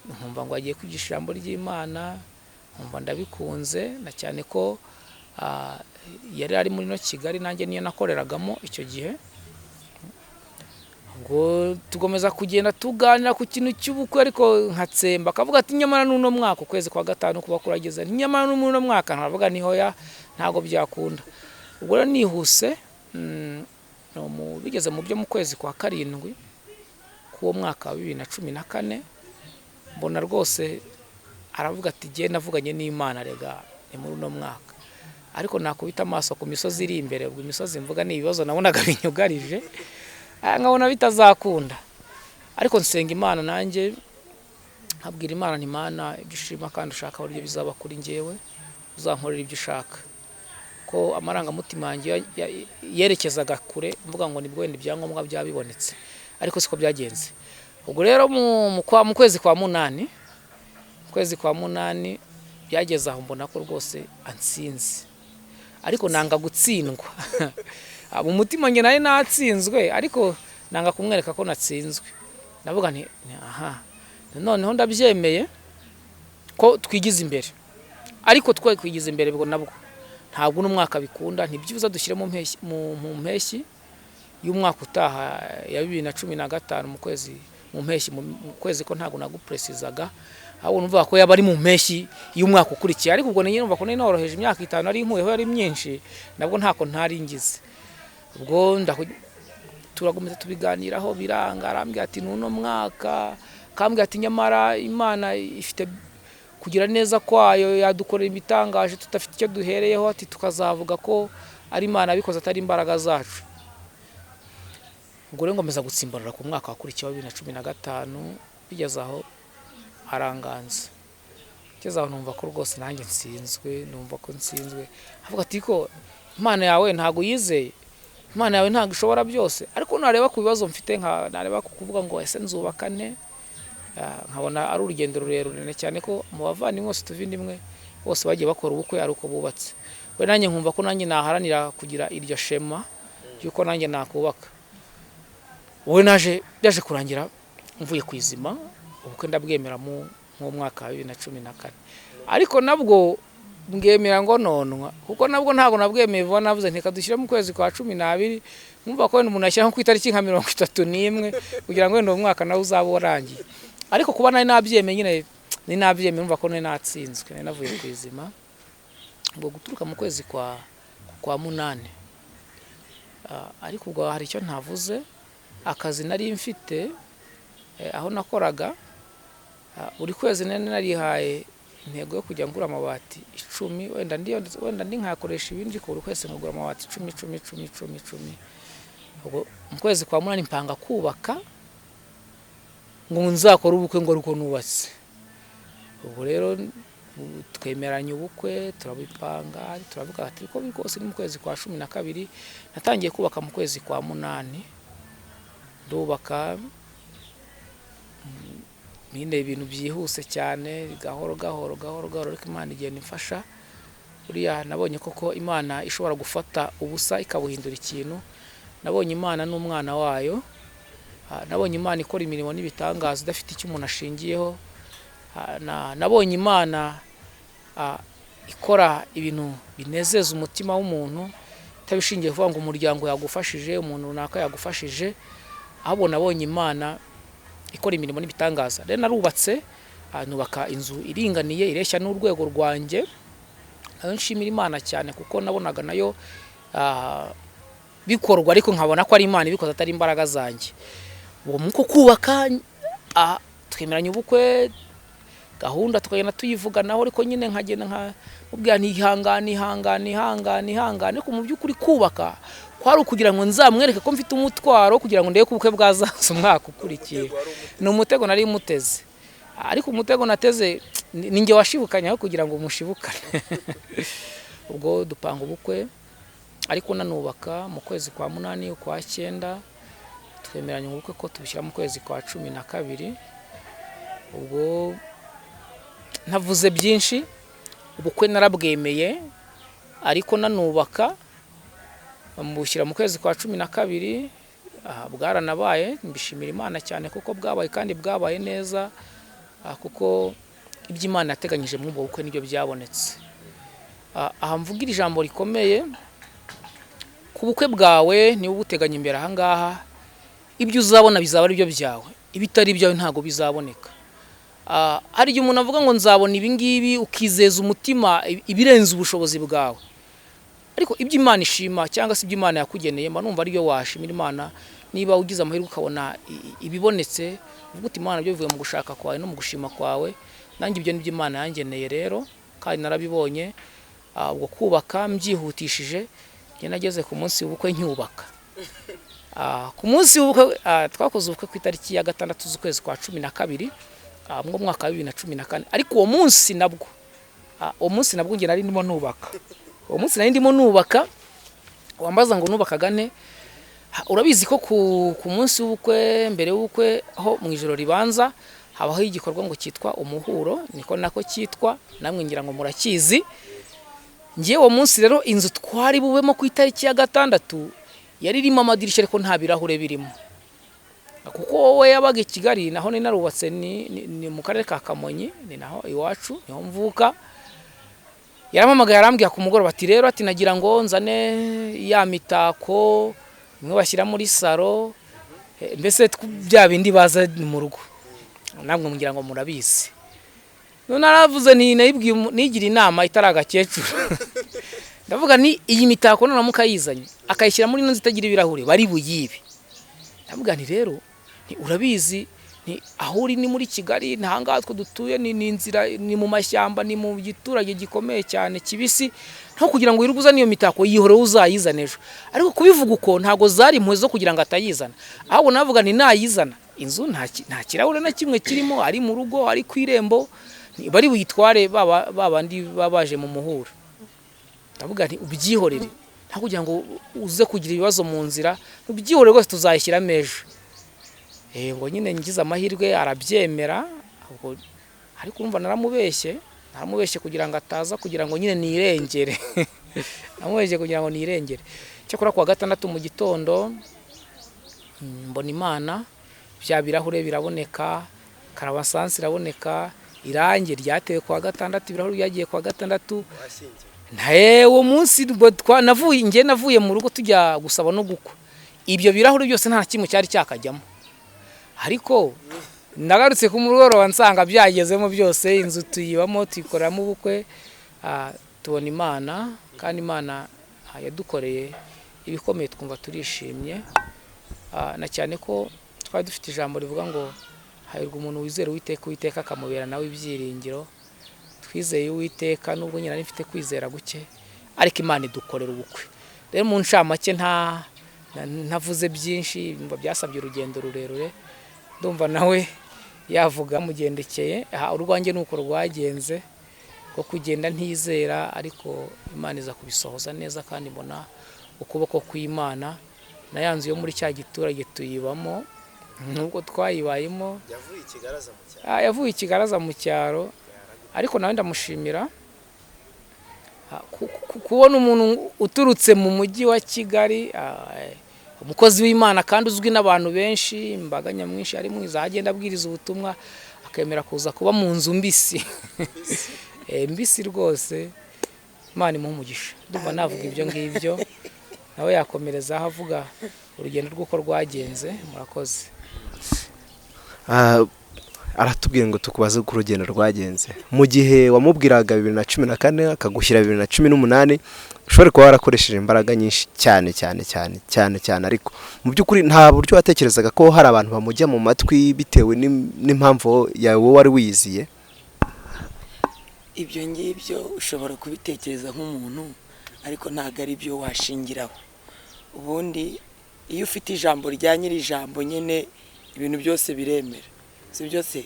Nkumva ngo agiye kwigisha ijambo ry'Imana, nkumva ndabikunze na cyane ko yari ari muri no Kigali, nanjye niyo nakoreragamo icyo gihe. Ngo tugomeza kugenda tuganira ku kintu cy'ubukwe, ariko nkatsemba akavuga ati nyamara n'uno mwaka ukwezi kwa gatanu kuba kurageza, nyamara n'uno mwaka nkavuga ni hoya ntago byakunda. Ubwo rero nihuse bigeze mu byo mu kwezi kwa karindwi k'uwo mwaka wa 2014 mbona rwose aravuga ati giye navuganye n'Imana rega ni muri uno mwaka, ariko nakubita amaso ku misozi iri imbere. Ubwo imisozi mvuga ni ibibazo nabonaga binyugarije, nkabona bitazakunda, ariko nsenga Imana nanjye nkabwira Imana nti Imana ibyo ushima kandi ushaka buryo bizaba kuri njyewe, uzankorera ibyo ushaka. Ko amarangamutima yanjye yerekezaga kure, mvuga ngo nibwo wenda ibyangombwa byabibonetse, ariko siko byagenze. Ubwo rero mu kwezi kwa munani, byageze aho mbona ko rwose ansinze, ariko nanga gutsindwa. Mu mutima nge nari natsinzwe, ariko nanga kumwereka ko natsinzwe. Ndavuga nti aha noneho ndabyemeye ko twigize imbere, ariko twe kwigiza imbere bwo nabwo ntabwo n'umwaka bikunda. Ntibyibuza dushyire mu mpeshyi y'umwaka utaha ya 2015 mu kwezi ko ntabwo nagupresizaga, aho numva ko yaba ari mu mpeshyi y'umwaka ukurikiye. Ariko ubwo nyine numva ko noroheje imyaka 5 ari inkuyeho yari myinshi, nabwo ntako ntari ngize. Ubwo turagomeza tubiganiraho biranga, arambwira ati n'uno mwaka, kambwira ati nyamara Imana ifite kugira neza kwayo yadukorera ibitangaje tutafite icyo duhereyeho, ati tukazavuga ko ari Imana abikoze atari imbaraga zacu. Ubwo rero ngomeza gutsimbarara ku mwaka wakurikiye wa 2015, bigeze aho aranganza. Bigeze aho numva ko rwose nanjye nsinzwe, avuga ati ko Imana yawe ntago yizeye, Imana yawe ntago ishobora byose. Ariko nareba ku bibazo mfite, nareba kuvuga ngo ese nzubakane, nkabona ari urugendo rurerure cyane ko mu bavandimwe bose tuvindimwe bose bagiye bakora ubukwe ari uko bubatse. We nanjye nkumva ko nanjye naharanira kugira iryo shema yuko nanjye nakubaka. Wowe byaje kurangira mvuye kwizima, ubukwe ndabwemera mu mwaka wa 2014, ariko nabwo mbwemera ngo nonwa, kuko nabwo ntago nabwemeye vuba. Navuze ntika dushyira mu kwezi kwa 12, nkumva ko umuntu ashyira ku itariki nka 31 kugira ngo uwo mwaka nawe uzaba urangiye. Ariko kuba nari nabyemeye nyine ni nabyemeye, numva ko nari natsinzwe, nari navuye kwizima. Ubwo guturuka mu kwezi kwa munani, ariko ubwo hari icyo ntavuze. Akazi nari mfite aho nakoraga, buri kwezi narihaye intego yo kujya ngura amabati 10, wenda ndi nkakoresha ibindi ko buri kwezi ngura amabati 10. Ubwo mu kwezi kwa munani mpanga kubaka ngo nzakora ubukwe ngo ruko nubatse. Ubwo rero twemeranye ubukwe, turabipanga, turavuga ati ko bikose ni mu kwezi kwa 12 natangiye kubaka. Mu kwezi kwa munani ndubaka, nyine ibintu byihuse cyane, gahoro, ariko Imana igenda imfasha. Buriya nabonye koko Imana ishobora gufata ubusa ikabuhindura ikintu. Nabonye Imana n'umwana wayo, nabonye Imana ikora imirimo n'ibitangaza idafite icyo umuntu ashingiyeho. Nabonye Imana ikora ibintu binezeza umutima w'umuntu, itabishingiye kuvuga ngo umuryango yagufashije, umuntu runaka yagufashije, ahubwo nabonye Imana ikora imirimo n'ibitangaza. Rero narubatse, nubaka inzu iringaniye ireshya n'urwego rwanjye. Nayo nshimira Imana cyane kuko nabonaga nayo bikorwa, ariko nkabona ko ari Imana ibikoze atari imbaraga zanjye. Uwo muko kubaka, twemeranye ubukwe, gahunda tukagenda tuyivuganaho, ariko nyine nkagenda nkubwira ihangane ko mu by'ukuri kubaka kwari ukugira ngo nzamwereke ko mfite umutwaro, kugira ngo ndebe ko ubukwe bwazaza umwaka ukurikiye. Ni umutego nari muteze, ariko umutego nateze ninjye washibukanye aho kugira ngo umushibukane. ubwo dupanga ubukwe ariko nanubaka mu kwezi kwa 8 ukwa 9 twemeranya ubukwe ko tubishyira mu kwezi kwa 12 ubwo ntavuze byinshi ubukwe narabwemeye ariko nanubaka mbushyira mu kwezi kwa 12 bwaranabaye mbishimira Imana cyane kuko bwabaye kandi bwabaye neza kuko iby'Imana yateganyije mu bukwe nibyo byabonetse. Aha mvugira ijambo rikomeye ku bukwe bwawe ni ubuteganya imbere aha ngaha ibyo uzabona bizaba ari byo byawe ibitari byawe ntago bizaboneka. Hari igihe umuntu avuga ngo nzabona ibi ngibi ukizeza umutima ibirenze ubushobozi bwawe ariko iby'Imana ishima cyangwa se iby'Imana yakugeneye mba numva ari byo washimira Imana niba ugize amahirwe ukabona ibibonetse uvuga uti Imana byo bivuye mu gushaka kwawe no mu gushima kwawe nanjye ibyo nibyo Imana yangeneye rero kandi narabibonye ubwo kubaka mbyihutishije njye nageze ku munsi w'ubukwe nyubaka ku munsi w'ubukwe twakoze ubukwe ku itariki ya 6 z'ukwezi kwa 12 mu mwaka wa 2014 ariko uwo munsi nabwo njye nari ndimo nubaka uwo munsi nari ndimo nubaka wambaza ngo nubaka gane urabizi ko ku munsi w'ubukwe mbere y'ubukwe aho mu ijoro ribanza habaho igikorwa ngo cyitwa umuhuro niko nako cyitwa namwe ngira ngo murakizi ngiye uwo munsi rero inzu twari bubemo ku itariki ya 6 yari irimo amadirishya ariko nta birahure birimo kuko wowe yabaga i Kigali naho ni narubatse ni mu karere ka Kamonyi ni naho iwacu niho mvuka yaramamagaye arambwiye ku mugoroba ati rero ati nagira ngo nzane ya mitako imwe bashyira muri saro mbese bya bindi baza mu rugo namwe mugira ngo murabizi none naravuze nigira inama itari agakecuru ndavuga ni iyi mitako none mukayizanye akayishyira muri nzi itagira ibirahure bari buyibe ndavuga ni rero urabizi ni aho uri ni muri Kigali ntanga twe dutuye ni inzira ni mu mashyamba ni mu giturage gikomeye cyane kibisi nko kugira ngo wiruguza niyo mitako yihore uzayizana ejo ariko kubivuga uko ntago zari impuhwe zo kugira ngo atayizana ahubwo navuga ni nayizana inzu nta kirahure na kimwe kirimo ari mu rugo ari ku irembo bari buyitware babandi babaje mu muhura ndavuga nti ubyihorere nta kugira ngo uze kugira ibibazo mu nzira ubyihorere rwose tuzayishyira mejo ngo nyine ngize amahirwe arabyemera ariko urumva naramubeshye kugira ngo ataza kugira ngo nyine nirengere namubeshye kugira ngo nirengere cyakora kuwa 6 mu gitondo mbona Imana bya birahure biraboneka karabasansi iraboneka irange ryatewe kuwa 6 ibirahure byagiye kuwa 6 uwo munsi navuye mu rugo tujya gusaba no gukwa ibyo birahure byose nta kimwe cyari cyakajyamo ariko nagarutse ku mugoroba nsanga byagezemo byose inzu tuyibamo tuyikoramo ubukwe tubona Imana kandi Imana yadukoreye ibikomeye twumva turishimye na cyane ko twari dufite ijambo rivuga ngo hahirwa umuntu wizera Uwiteka akamubera nawe ibyiringiro twizeye Uwiteka nubwo nyina nifite kwizera guke ariko Imana idukorera ubukwe rero mu ncamake ntavuze byinshi byasabye urugendo rurerure ndumva nawe yavuga mugendekeye urwanjye nuko rwagenze ko kugenda ntizera ariko Imana iza kubisohoza neza kandi mbona ukuboko kw'Imana na yanzu yo muri cya giturage tuyibamo nubwo twayibayemo yavuye ikigaraza mu cyaro ariko nawe ndamushimira kubona umuntu uturutse mu mujyi wa Kigali umukozi w'Imana kandi uzwi n'abantu benshi imbaga nyamwinshi ari mwiza agenda abwiriza ubutumwa akemera kuza kuba mu nzu mbisi mbisi rwose Imana imuhe umugisha ndumva navuga ibyo ngibyo nawe yakomereza aho avuga urugendo rw'uko rwagenze murakoze. Aratubwiye ngo tukubaze ku rugendo rwagenze mu gihe wamubwiraga 2014 akagushyira 2018 ushobora kuba warakoresheje imbaraga nyinshi cyane ariko mu by'ukuri nta buryo watekerezaga ko hari abantu bamujya mu matwi bitewe n'impamvu yawe wari wiyiziye. Ibyo ngibyo ushobora kubitekereza nk'umuntu ariko ntago ari byo washingiraho. Ubundi iyo ufite ijambo rya nyiri ijambo nyene ibintu byose biremera si byose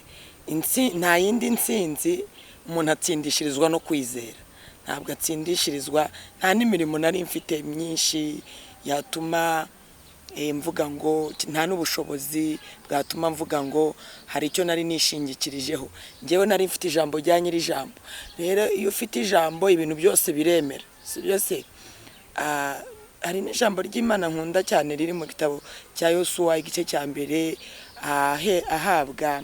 nta yindi nsinzi umuntu atsindishirizwa no kwizera ntabwo atsindishirizwa, nta n'imirimo nari mfite myinshi yatuma mvuga ngo, nta n'ubushobozi bwatuma mvuga ngo hari icyo nari nishingikirijeho. Ngewe nari mfite ijambo rya nyiri ijambo. Rero iyo ufite ijambo ibintu byose biremera, si byose. Hari n'ijambo ry'Imana nkunda cyane riri mu gitabo cya Yosuwa igice cya mbere, ahabwa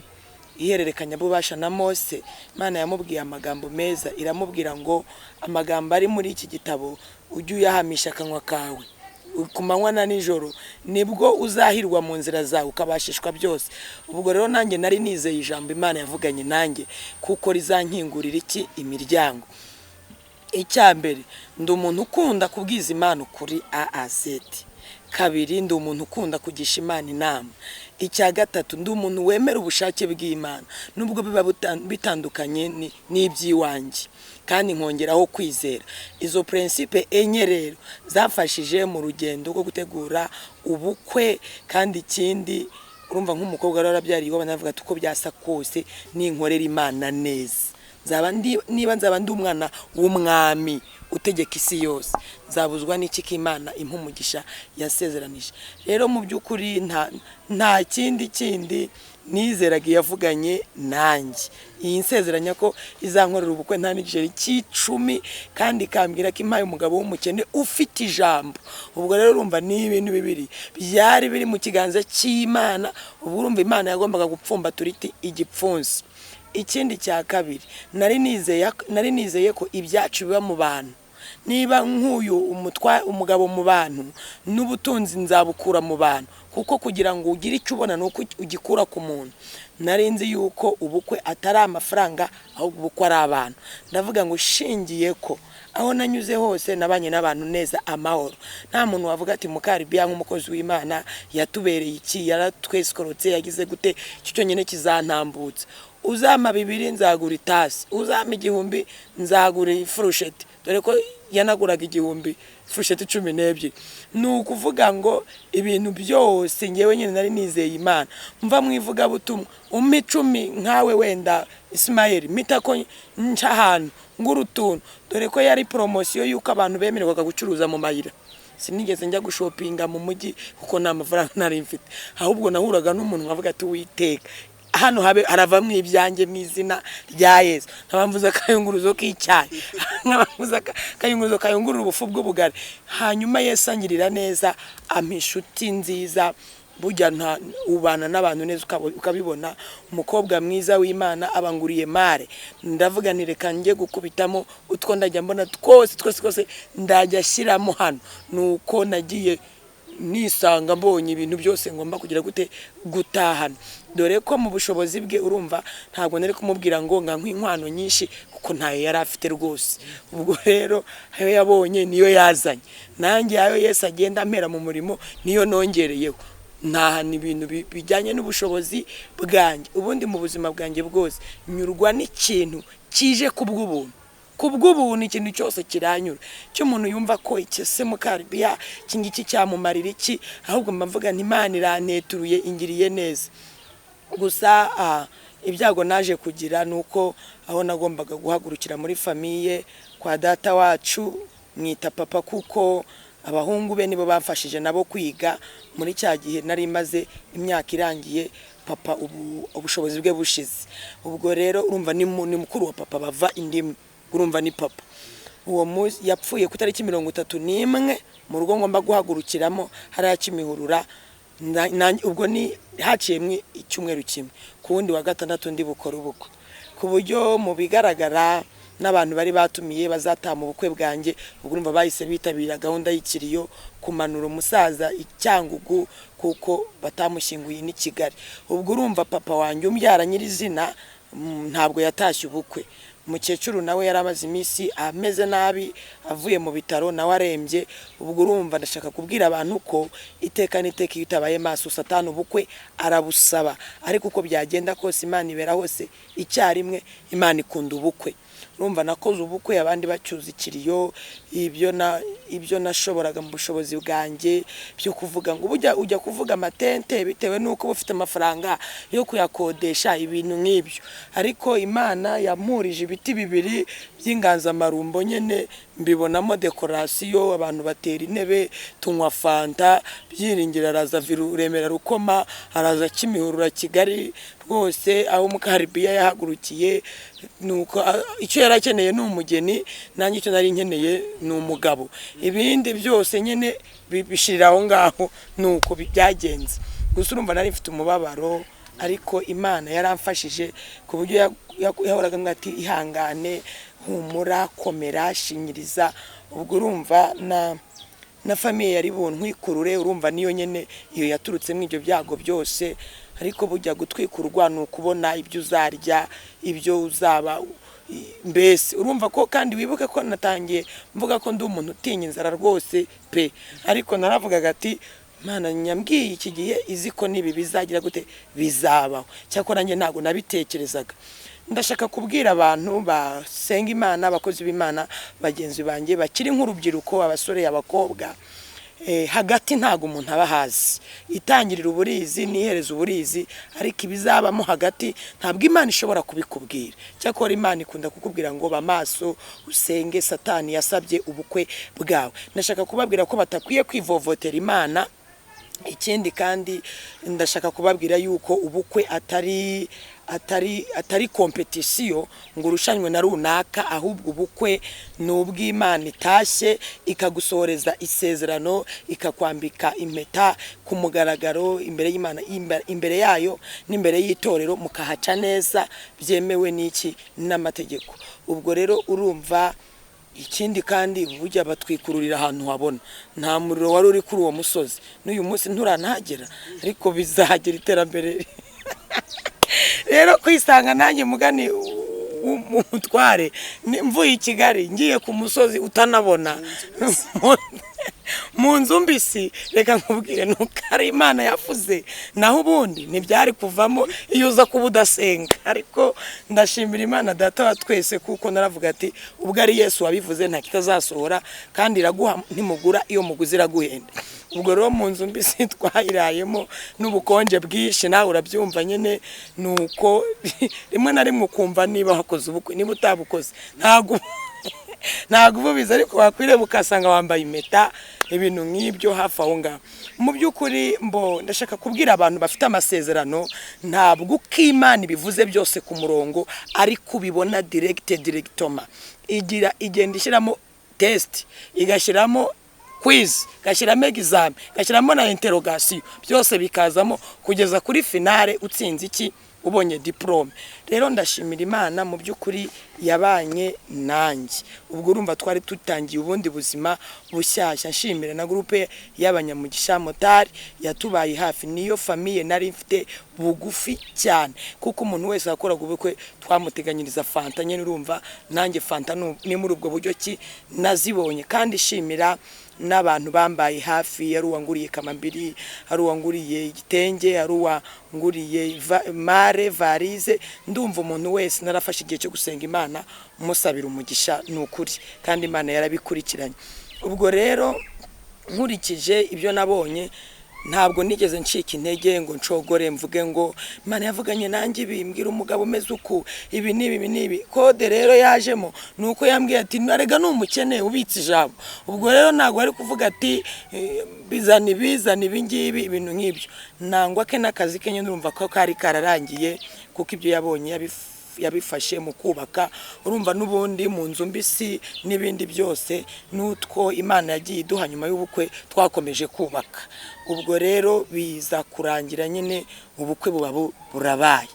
ihererekanya bubasha na Mose. Imana yamubwiye amagambo meza, iramubwira ngo amagambo ari muri iki gitabo ujye uyahamisha akanwa kawe ku manywa na nijoro, nibwo uzahirwa mu nzira zawe ukabashishwa byose. Ubwo rero nanjye nari nizeye ijambo Imana yavuganye nanjye, kuko rizankingurira imiryango. Icya mbere, ndi umuntu ukunda kubwiza Imana ukuri A-Z. Kabiri, ndi umuntu ukunda kugisha Imana inama. Icya gatatu, ndi umuntu wemera ubushake bw'Imana nubwo biba bitandukanye n'iby'iwanjye, kandi nkongeraho kwizera. Izo principe enye rero zafashije mu rugendo rwo gutegura ubukwe. Kandi ikindi, urumva nk'umukobwa rero arabyariye iwabo, navuga uko byasa kose ninkorera Imana neza, niba nzaba ndi umwana w'umwami utegeka isi yose, nzabuzwa n'iki ko Imana impa umugisha yasezeranije. Rero mu by'ukuri nta kindi nizeraga yavuganye nanjye. Iyi nsezeranya ko izankorera ubukwe nta n'igiceri cy'icumi, kandi ikambwira ko impaye umugabo w'umukene ufite ijambo. Ubwo rero urumva ni ibintu bibiri byari biri mu kiganza cy'Imana. ubwo urumva Imana yagombaga gupfumbatura igipfunsi. Ikindi cya kabiri, nari nizeye ko ibyacu biba mu bantu. Niba nk'uyu umugabo mu bantu, n'ubutunzi nzabukura mu bantu, kuko kugira ngo ugire icyo ubona nuko ugikura ku muntu. Nari nzi yuko ubukwe atari amafaranga, ahubwo ubukwe ari abantu. Ndavuga ngo shingiye ko aho nanyuze hose nabanye n'abantu neza, amahoro. Nta muntu wavuga ati Mukaribiya nk'umukozi w'Imana yatubereye iki, yaratwesikorotse, yagize gute, icyo nyine kizantambutsa. Uzama 2 nzagura itasi, uzama 1000 nzagura ifurusheti. Dore ko yanaguraga 1000 furusheti 12. Ni ukuvuga ngo ibintu byose ngewe nyine nari nizeye Imana. Mva mwivuga butumwa 10 nkawe wenda Ismael mitako nca ahantu ng'urutuntu. Dore ko yari promotion yuko abantu bemererwaga gucuruza mu mayira. Sinigeze njya gushopinga mu mujyi kuko nta mafaranga nari mfite, ahubwo nahuraga n'umuntu nkavuga ati Uwiteka, hano haravamwe ibyanjye mu izina rya Yesu. Nkabamvuza kayunguruzo k'icyayi, nkabamvuza kayunguruzo kayungurura ubufu bw'ubugari. Hanyuma Yesu angirira neza, ampa inshuti nziza. Burya ubana n'abantu neza ukabibona. Umukobwa mwiza w'Imana abanguriye mare. Ndavuga nti reka njye gukubitamo utwo ndajya mbona twose ndajya shyiramo hano. Nuko nagiye nisanga mbonye ibintu byose ngomba kugira gutahana. Dore ko mu bushobozi bwe urumva ntabwo nari kumubwira ngo nk'inkwano nyinshi, kuko ntayo yari afite rwose. Ubwo rero ayo yabonye niyo yazanye, nanjye ayo Yesu agenda ampera mu murimo niyo nongereyeho. Ntahana ibintu bijyanye n'ubushobozi bwanjye. Ubundi mu buzima bwanjye bwose nyurwa n'ikintu kije kubw'ubuntu ikintu cyose kiranyura. Cyo umuntu yumva ko ikese Mukaribiya kingiki cyamumarira iki, ahubwo mbavuga nti Imana iranteturuye ingiriye neza. Gusa ibyago naje kugira nuko aho nagombaga guhagurukira muri famiye kwa data wacu mwita papa, kuko abahungu be nibo bamfashije nabo kwiga. Muri cya gihe nari maze imyaka irangiye papa ubushobozi bwe bushize. Ubwo rero urumva ni mukuru wa papa bava indimwe, urumva ni papa. Uwo munsi yapfuye ku tariki 31 mu rugo ngomba guhagurukiramo hariya Kimihurura. Ubwo ni haciyemwe icyumweru kimwe, ku wundi wa gatandatu ndi bukora ubukwe, ku buryo mu bigaragara n'abantu bari batumiye bazataha mu bukwe bwanjye. Ubwo urumva bahise bitabira gahunda y'ikiriyo kumanura umusaza Icyangugu, kuko batamushyinguye ni Kigali. Ubwo urumva papa wanjye umbyara nyirizina ntabwo yatashye ubukwe. Umukecuru nawe yarabaze iminsi ameze nabi, avuye mu bitaro nawe arembye. Ubwo urumva ndashaka kubwira abantu ko iteka n'iteka itabaye maso Satani ubukwe arabusaba, ariko uko byagenda kose Imana ibera hose icyarimwe. Imana ikunda ubukwe. urumva nakoze ubukwe abandi bacyuza ikiriyo, ibyo nashoboraga mu bushobozi bwanjye byo kuvuga ngo ujya kuvuga amatente bitewe n'uko bufite amafaranga yo kuyakodesha ibintu nk'ibyo, ariko Imana yampurije ibiti bibiri by'inganzamarumbo nyene mbibonamo dekorasiyo, abantu batera intebe, tunywa fanta, Byiringiro araza Remera Rukoma, araza Kimihurura Kigali, rwose aho Mukaribiya yahagurukiye, nuko icyo yarakeneye ni umugeni, nanjye icyo nari nkeneye ni umugabo, ibindi byose nyene bishirira aho ngaho, nuko byagenze. Gusa urumva nari mfite umubabaro, ariko Imana yaramfashije ku buryo yahoraga ngati ihangane, humura, komera, shinyiriza. Ubwo urumva na famiye yari buntwikurure, urumva niyo nyene iyo yaturutse mu ibyo byago byose, ariko bujya gutwikurwa ni ukubona ibyo uzarya, ibyo uzaba, mbese urumva ko, kandi wibuke ko natangiye mvuga ko ndi umuntu utinya inzara rwose pe, ariko naravugaga ati Mana nyambwiye iki gihe izi ko nibi bizagira gute bizabaho, cyakora njye ntago nabitekerezaga. Ndashaka kubwira abantu basenga Imana, abakozi b'Imana, bagenzi banjye bakiri nk'urubyiruko, abasore, abakobwa, hagati ntago umuntu abahazi, itangirira uburizi nihereza uburizi, ariko ibizabamo hagati ntabwo Imana ishobora kubikubwira. Cyakora Imana ikunda kukubwira ngo bamaso usenge, Satani yasabye ubukwe bwawe. Ndashaka kubabwira ko batakwiye kwivovotera Imana. Ikindi kandi ndashaka kubabwira yuko ubukwe atari kompetisiyo ngo urushanywe na runaka, ahubwo ubukwe nubw'Imana itashye ikagusoreza isezerano, ikakwambika impeta ku mugaragaro imbere y'Imana, imbere yayo n'imbere y'itorero, mukahaca neza byemewe n'iki n'amategeko. Ubwo rero urumva, ikindi kandi bujya batwikururira ahantu habona, nta muriro wari uri kuri uwo musozi, n'uyu munsi nturanahagera, ariko bizahagera iterambere. Rero kwisanga nanjye mugani umutware, mvuye i Kigali ngiye ku musozi utanabona mu nzu mbisi, reka nkubwire nuko ari Imana yafuze, naho ubundi ntibyari kuvamo iyo uza kuba udasenga. Ariko ndashimira Imana Data wa twese, kuko naravuga ati ubwo ari Yesu wabivuze nta kitazasohora, kandi iraguha ntimugura, iyo muguzi iraguhenda. Ubwo rero mu nzu mbisi twahirayemo n'ubukonje bwinshi, nawe urabyumva nyene, nuko rimwe na rimwe ukumva niba hakoze ubukwe, niba utabukoze ntago ububiza, ariko wakwire bukasanga wambaye impeta, ibintu nk'ibyo hafi aho ngaho. Mu by'ukuri ndashaka kubwira abantu bafite amasezerano, ntabwo uko Imana ibivuze byose ku murongo ariko ubibona directoma, igenda ishyiramo test, igashyiramo quiz, gashyiramo exam, gashyiramo na interrogation, byose bikazamo kugeza kuri finale utsinze iki, ubonye diplome. Rero ndashimira Imana mu by'ukuri yabanye nanjye. Ubwo urumva twari tutangiye ubundi buzima bushyashya. Nshimira na groupe y'abanyamugisha motari yatubaye hafi, niyo famiye nari mfite bugufi cyane, kuko umuntu wese akoraga ubukwe twamuteganyiriza fanta nyene, urumva nanjye fanta ni muri ubwo buryo ki nazibonye. Kandi shimira n'abantu bambaye hafi, ari uwanguriye kamambiri, ari uwanguriye igitenge, ari uwanguriye mare varize. Ndumva umuntu wese narafashe igihe cyo gusenga Imana musabira umugisha, n'ukuri, kandi Imana yarabikurikiranye. Ubwo rero nkurikije ibyo nabonye, ntabwo nigeze ncika intege ngo ncogore mvuge ngo Imana yavuganye nanjye bimbwira umugabo umeze uku, ibi nibi. Kode rero yajemo nuko yambwiye ati narega n'umukene ubitse ijambo. Ubwo rero ntabwo ari kuvuga ati bizana ibingibi, ibintu nk'ibyo. Nangwa ke n'akazi ke nyine urumva ko kari kararangiye, kuko ibyo yabonye yabifashe mu kubaka, urumva n'ubundi mu nzu mbisi n'ibindi byose n'utwo Imana yagiye iduha nyuma y'ubukwe twakomeje kubaka. Ubwo rero biza kurangira nyine ubukwe buba burabaye.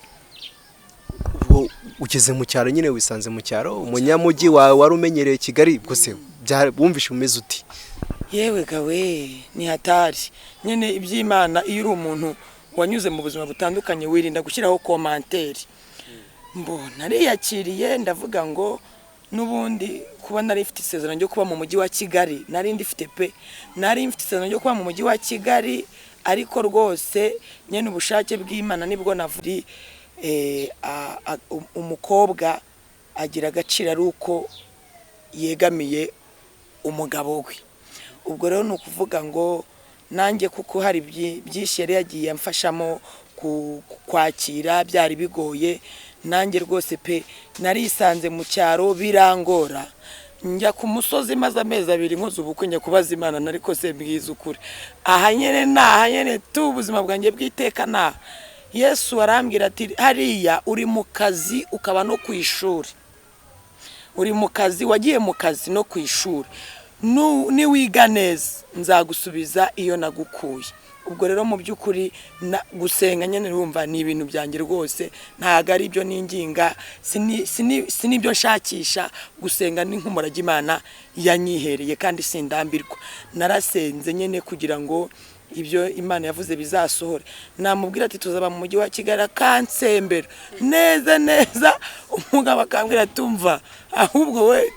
Ubwo ugeze mu cyaro nyine, wisanze mu cyaro, umunyamujyi wawe wari umenyereye Kigali, bwose bumvishe umeze uti? Yewe gawe ni hatari nyine iby'Imana. Iyo uri umuntu wanyuze mu buzima butandukanye, wirinda gushyiraho komanteri. Nariyakiriye ndavuga ngo n'ubundi kuba nari mfite isezerano ryo kuba mu mujyi wa Kigali, nari mfite isezerano ryo kuba mu mujyi wa Kigali, ariko rwose nyene ubushake bw'Imana nibwo navuri umukobwa agira agaciro ari uko yegamiye umugabo we. Ubwo rero ni ukuvuga ngo nanjye kuko hari byinshi yari yagiye amfashamo kwakira byari bigoye, nanjye rwose pe narisanze mu cyaro birangora, njya ku musozi maze amezi 2 nkoze ubukwe njya kubaza Imana nariko se mbwiza ukuri ahanyene tu ubuzima bwanjye bwiteka na Yesu arambwira ati hariya uri mu kazi ukaba no ku ishuri, uri mu kazi wagiye mu kazi no ku ishuri, ni wiga neza nzagusubiza iyo nagukuye. Ubwo rero mu by'ukuri gusenga nyene urumva ni ibintu byanjye rwose, ntago ari byo ninginga, sini byo nshakisha. Gusenga ni nk'umurage Imana yanyihereye kandi sindambirwa. Narasenze nyene kugira ngo ibyo Imana yavuze bizasohore. Namubwira ati tuzaba mu mujyi wa Kigali kansembera neza neza, umugabo akambwira tumva ahubwo we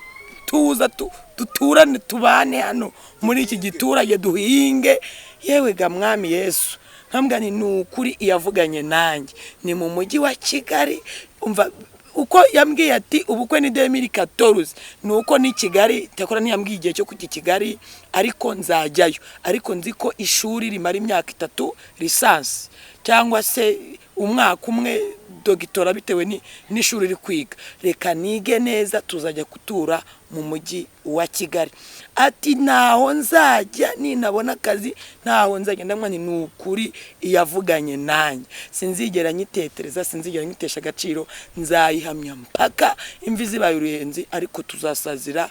tuza duturane tubane hano muri iki giturage duhinge. Yewe ga mwami Yesu, nkambwa ni nukuri iyavuganye nanjye ni mu mujyi wa Kigali. Umva uko yambwiye ati ubukwe ni 2014, nuko ni Kigali takora ntiyambwiye igihe cyo kuti Kigali, ariko nzajyayo, ariko nzi ko ishuri rimara imyaka 3 lisansi cyangwa se umwaka umwe dogitora bitewe n'ishuri ri kwiga. Reka nige neza tuzajya kutura mu mujyi wa Kigali. Ati naho nzajya ninabona akazi naho nzajya. Ndamwa ni nukuri iyavuganye nanjye, sinzigera nyitetereza, sinzigera nyitesha agaciro, nzayihamya mpaka imvi zibaye uruyenzi, ariko tuzasazira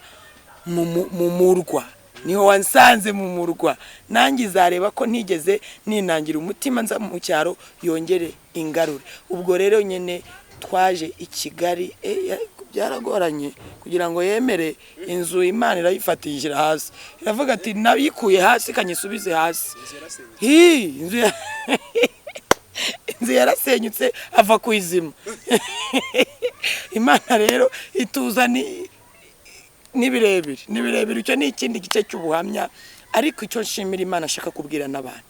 mu murwa. Niho wansanze mu murwa, nanjye izareba ko ntigeze ninangira umutima nza mu cyaro yongere ingarure. Ubwo rero nyene twaje i Kigali, byaragoranye kugira ngo yemere inzu Imana irayifatishira hasi. Iravuga ati nabikuye hasi kanyisubize hasi. Inzu yarasenyutse ava ku izima. Imana rero ituza ni birebire icyo ni ikindi gice cy'ubuhamya, ariko icyo nshimira Imana ashaka kubwira n'abantu.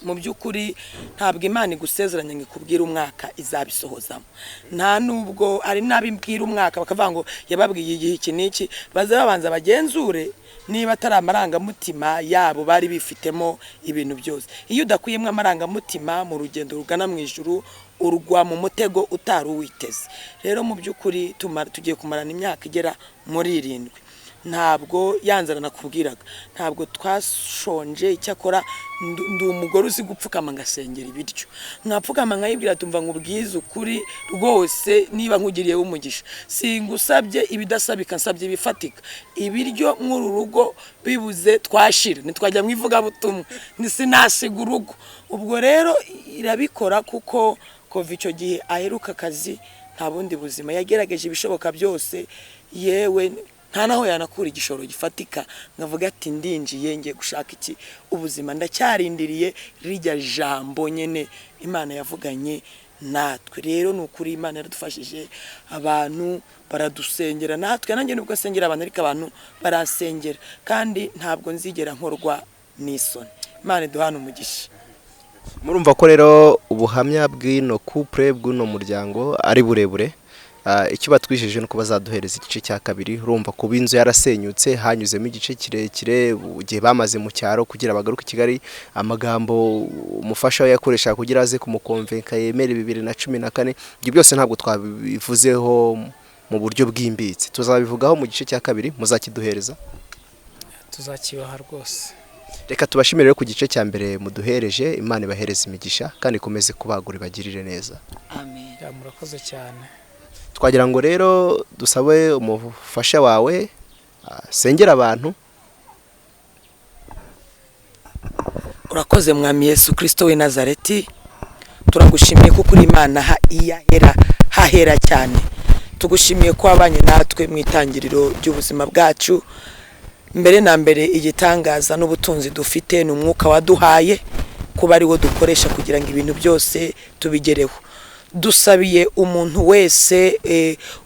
Mu by'ukuri ntabwo Imana igusezeranya ngo ikubwire umwaka izabisohozamo. Nta nubwo ari nabimbwira umwaka bakavuga ngo yababwiye igihe iki n'iki, bazabanza bagenzure niba atari amarangamutima yabo bari bifitemo ibintu byose. Iyo udakuyemo amarangamutima mu rugendo rugana mu ijuru, urugwa mu mutego utari uwiteze. Rero mu by'ukuri tugiye kumarana imyaka igera muri 7. Ntabwo yanzara nakubwiraga, ntabwo twashonje. Icyakora ndi umugore uzi gupfukama ngasengera ibiryo, nkapfukama nkayibwira tumva nkubwiza ukuri rwose, niba nkugiriye umugisha singusabye ibidasabika, nsabye bifatika. Ibiryo nk'uru rugo bibuze twashira nitwajya mwivuga butumwa, sinasiga urugo. Ubwo rero irabikora kuko kova icyo gihe aheruka akazi nta bundi buzima, yagerageje ibishoboka byose, yewe nta naho yanakura igishoro gifatika ngavuga ati ndinjiye ngiye gushaka iki ubuzima. Ndacyarindiriye rijya jambo nyene Imana yavuganye natwe. Rero nukuri Imana yaradufashije, abantu baradusengera, natwe nanjye nubwo sengera abantu ariko abantu barasengera, kandi ntabwo nzigera nkorwa n'isoni. Imana duhana umugisha. Murumva ko rero ubuhamya bw'ino couple bw'uno muryango ari burebure. Icyo batwisheje nuko bazaduhereza igice cya kabiri. Urumva kuba inzu yarasenyutse hanyuzemo igice kirekire ugiye bamaze mu cyaro kugira bagaruke Kigali, amagambo umufasha we yakoresha kugira aze kumukonvenka yemere 2014. Ibyo byose ntabwo twabivuzeho mu buryo bwimbitse, tuzabivugaho mu gice cya kabiri. Muzakiduhereza, tuzakibaha rwose. Reka tubashimire ku gice cya mbere muduhereje. Imana ibahereze imigisha kandi ikomeze kubagura bagirire neza. Amen. Murakoze cyane. Twagira ngo rero dusabe umufasha wawe sengera abantu. Urakoze mwami Yesu Kristo we Nazareti, turagushimiye kuko uri Imana hahera cyane. Tugushimiye ko abanye natwe mu itangiriro ry'ubuzima bwacu. Mbere na mbere igitangaza n'ubutunzi dufite ni umwuka waduhaye kuba ari wo dukoresha kugira ngo ibintu byose tubigereho. dusabiye umuntu wese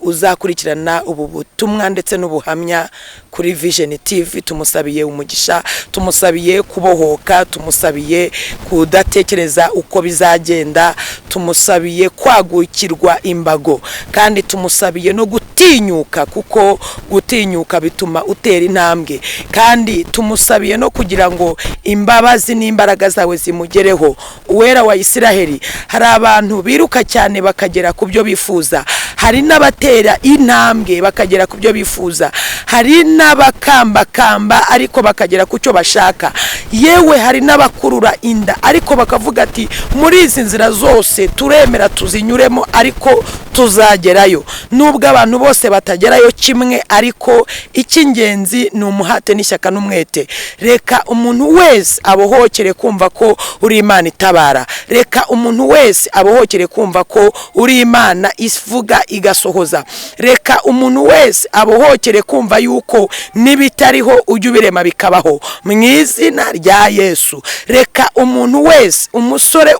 uzakurikirana ubu butumwa ndetse n'ubuhamya kuri Vision TV, tumusabiye umugisha, tumusabiye kubohoka, tumusabiye kudatekereza uko bizagenda, tumusabiye kwagukirwa imbago, kandi tumusabiye no gutinyuka, kuko gutinyuka bituma utera intambwe, kandi tumusabiye no kugira ngo imbabazi n'imbaraga zawe zimugereho. Uwera wa Isiraheli, hari abantu biruka cyane bakagera ku byo bifuza, hari n'abatera intambwe bakagera ku byo bifuza, hari n'abakambakamba ariko bakagera ku cyo bashaka, yewe hari n'abakurura inda ariko bakavuga ati muri izi nzira zose turemera tuzinyuremo ariko tuzagerayo. Nubwo abantu bose batagerayo kimwe, ariko icy'ingenzi ni umuhate n'ishyaka n'umwete. Reka umuntu wese abohokere kumva ko uri Imana itabara, reka umuntu wese abohokere kumva ko uri Imana ivuga igasohoza, reka umuntu wese abohokere kumva yuko nibitariho ujye ubirema bikabaho mu izina rya Yesu. Reka umuntu wese, umusore,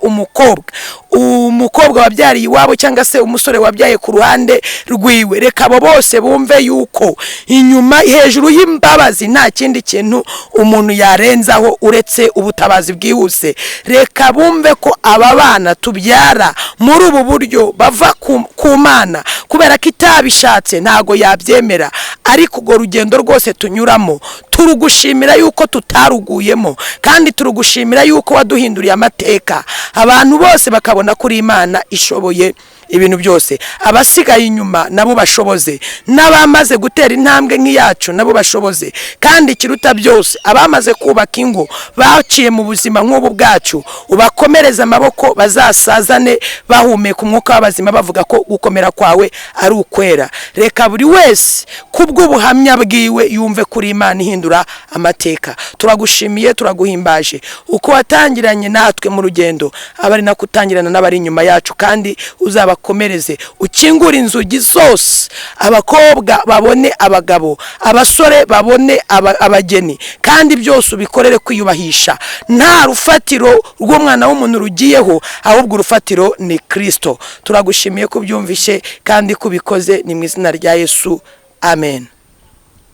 umukobwa wabyariye iwabo cyangwa se umusore wabyaye ku ruhande rwiwe, reka abo bose bumve yuko inyuma hejuru y'imbabazi nta kindi kintu umuntu yarenzaho uretse ubutabazi bwihuse. Reka bumve ko aba bana tubyara muri ubu buryo bava ku Mana, kubera ko itabishatse ntago yabyemera, ariko urwo rugendo rwose tunyuramo turugushimira yuko tutaruguyemo, kandi turugushimira yuko waduhinduriye amateka, abantu bose bakabona kuri Imana ishoboye ibintu byose. Abasigaye inyuma nabo bashoboze, n'abamaze gutera intambwe nk'iyacu nabo bashoboze, kandi kiruta byose abamaze kubaka ingo baciye mu buzima nk'ubu bwacu ubakomereza amaboko, bazasazane bahumeka umwuka w'abazima bavuga ko gukomera kwawe ari ukwera. Reka buri wese kubw'ubuhamya bwiwe yumve kuri Imana ihindura amateka. Turagushimiye, turaguhimbaje uko watangiranye natwe mu rugendo, abari nakutangirana n'abari inyuma yacu, kandi uzabakomereze, ukingura inzugi zose, abakobwa babone abagabo, abasore babone abageni, kandi byose ubikorere kwiyubahisha. Nta rufatiro rw'umwana w'umuntu rugiyeho, ahubwo urufatiro ni Kristo. Turagushimiye ko byumvishe kandi kubikoze, ni mu izina rya Yesu, amen.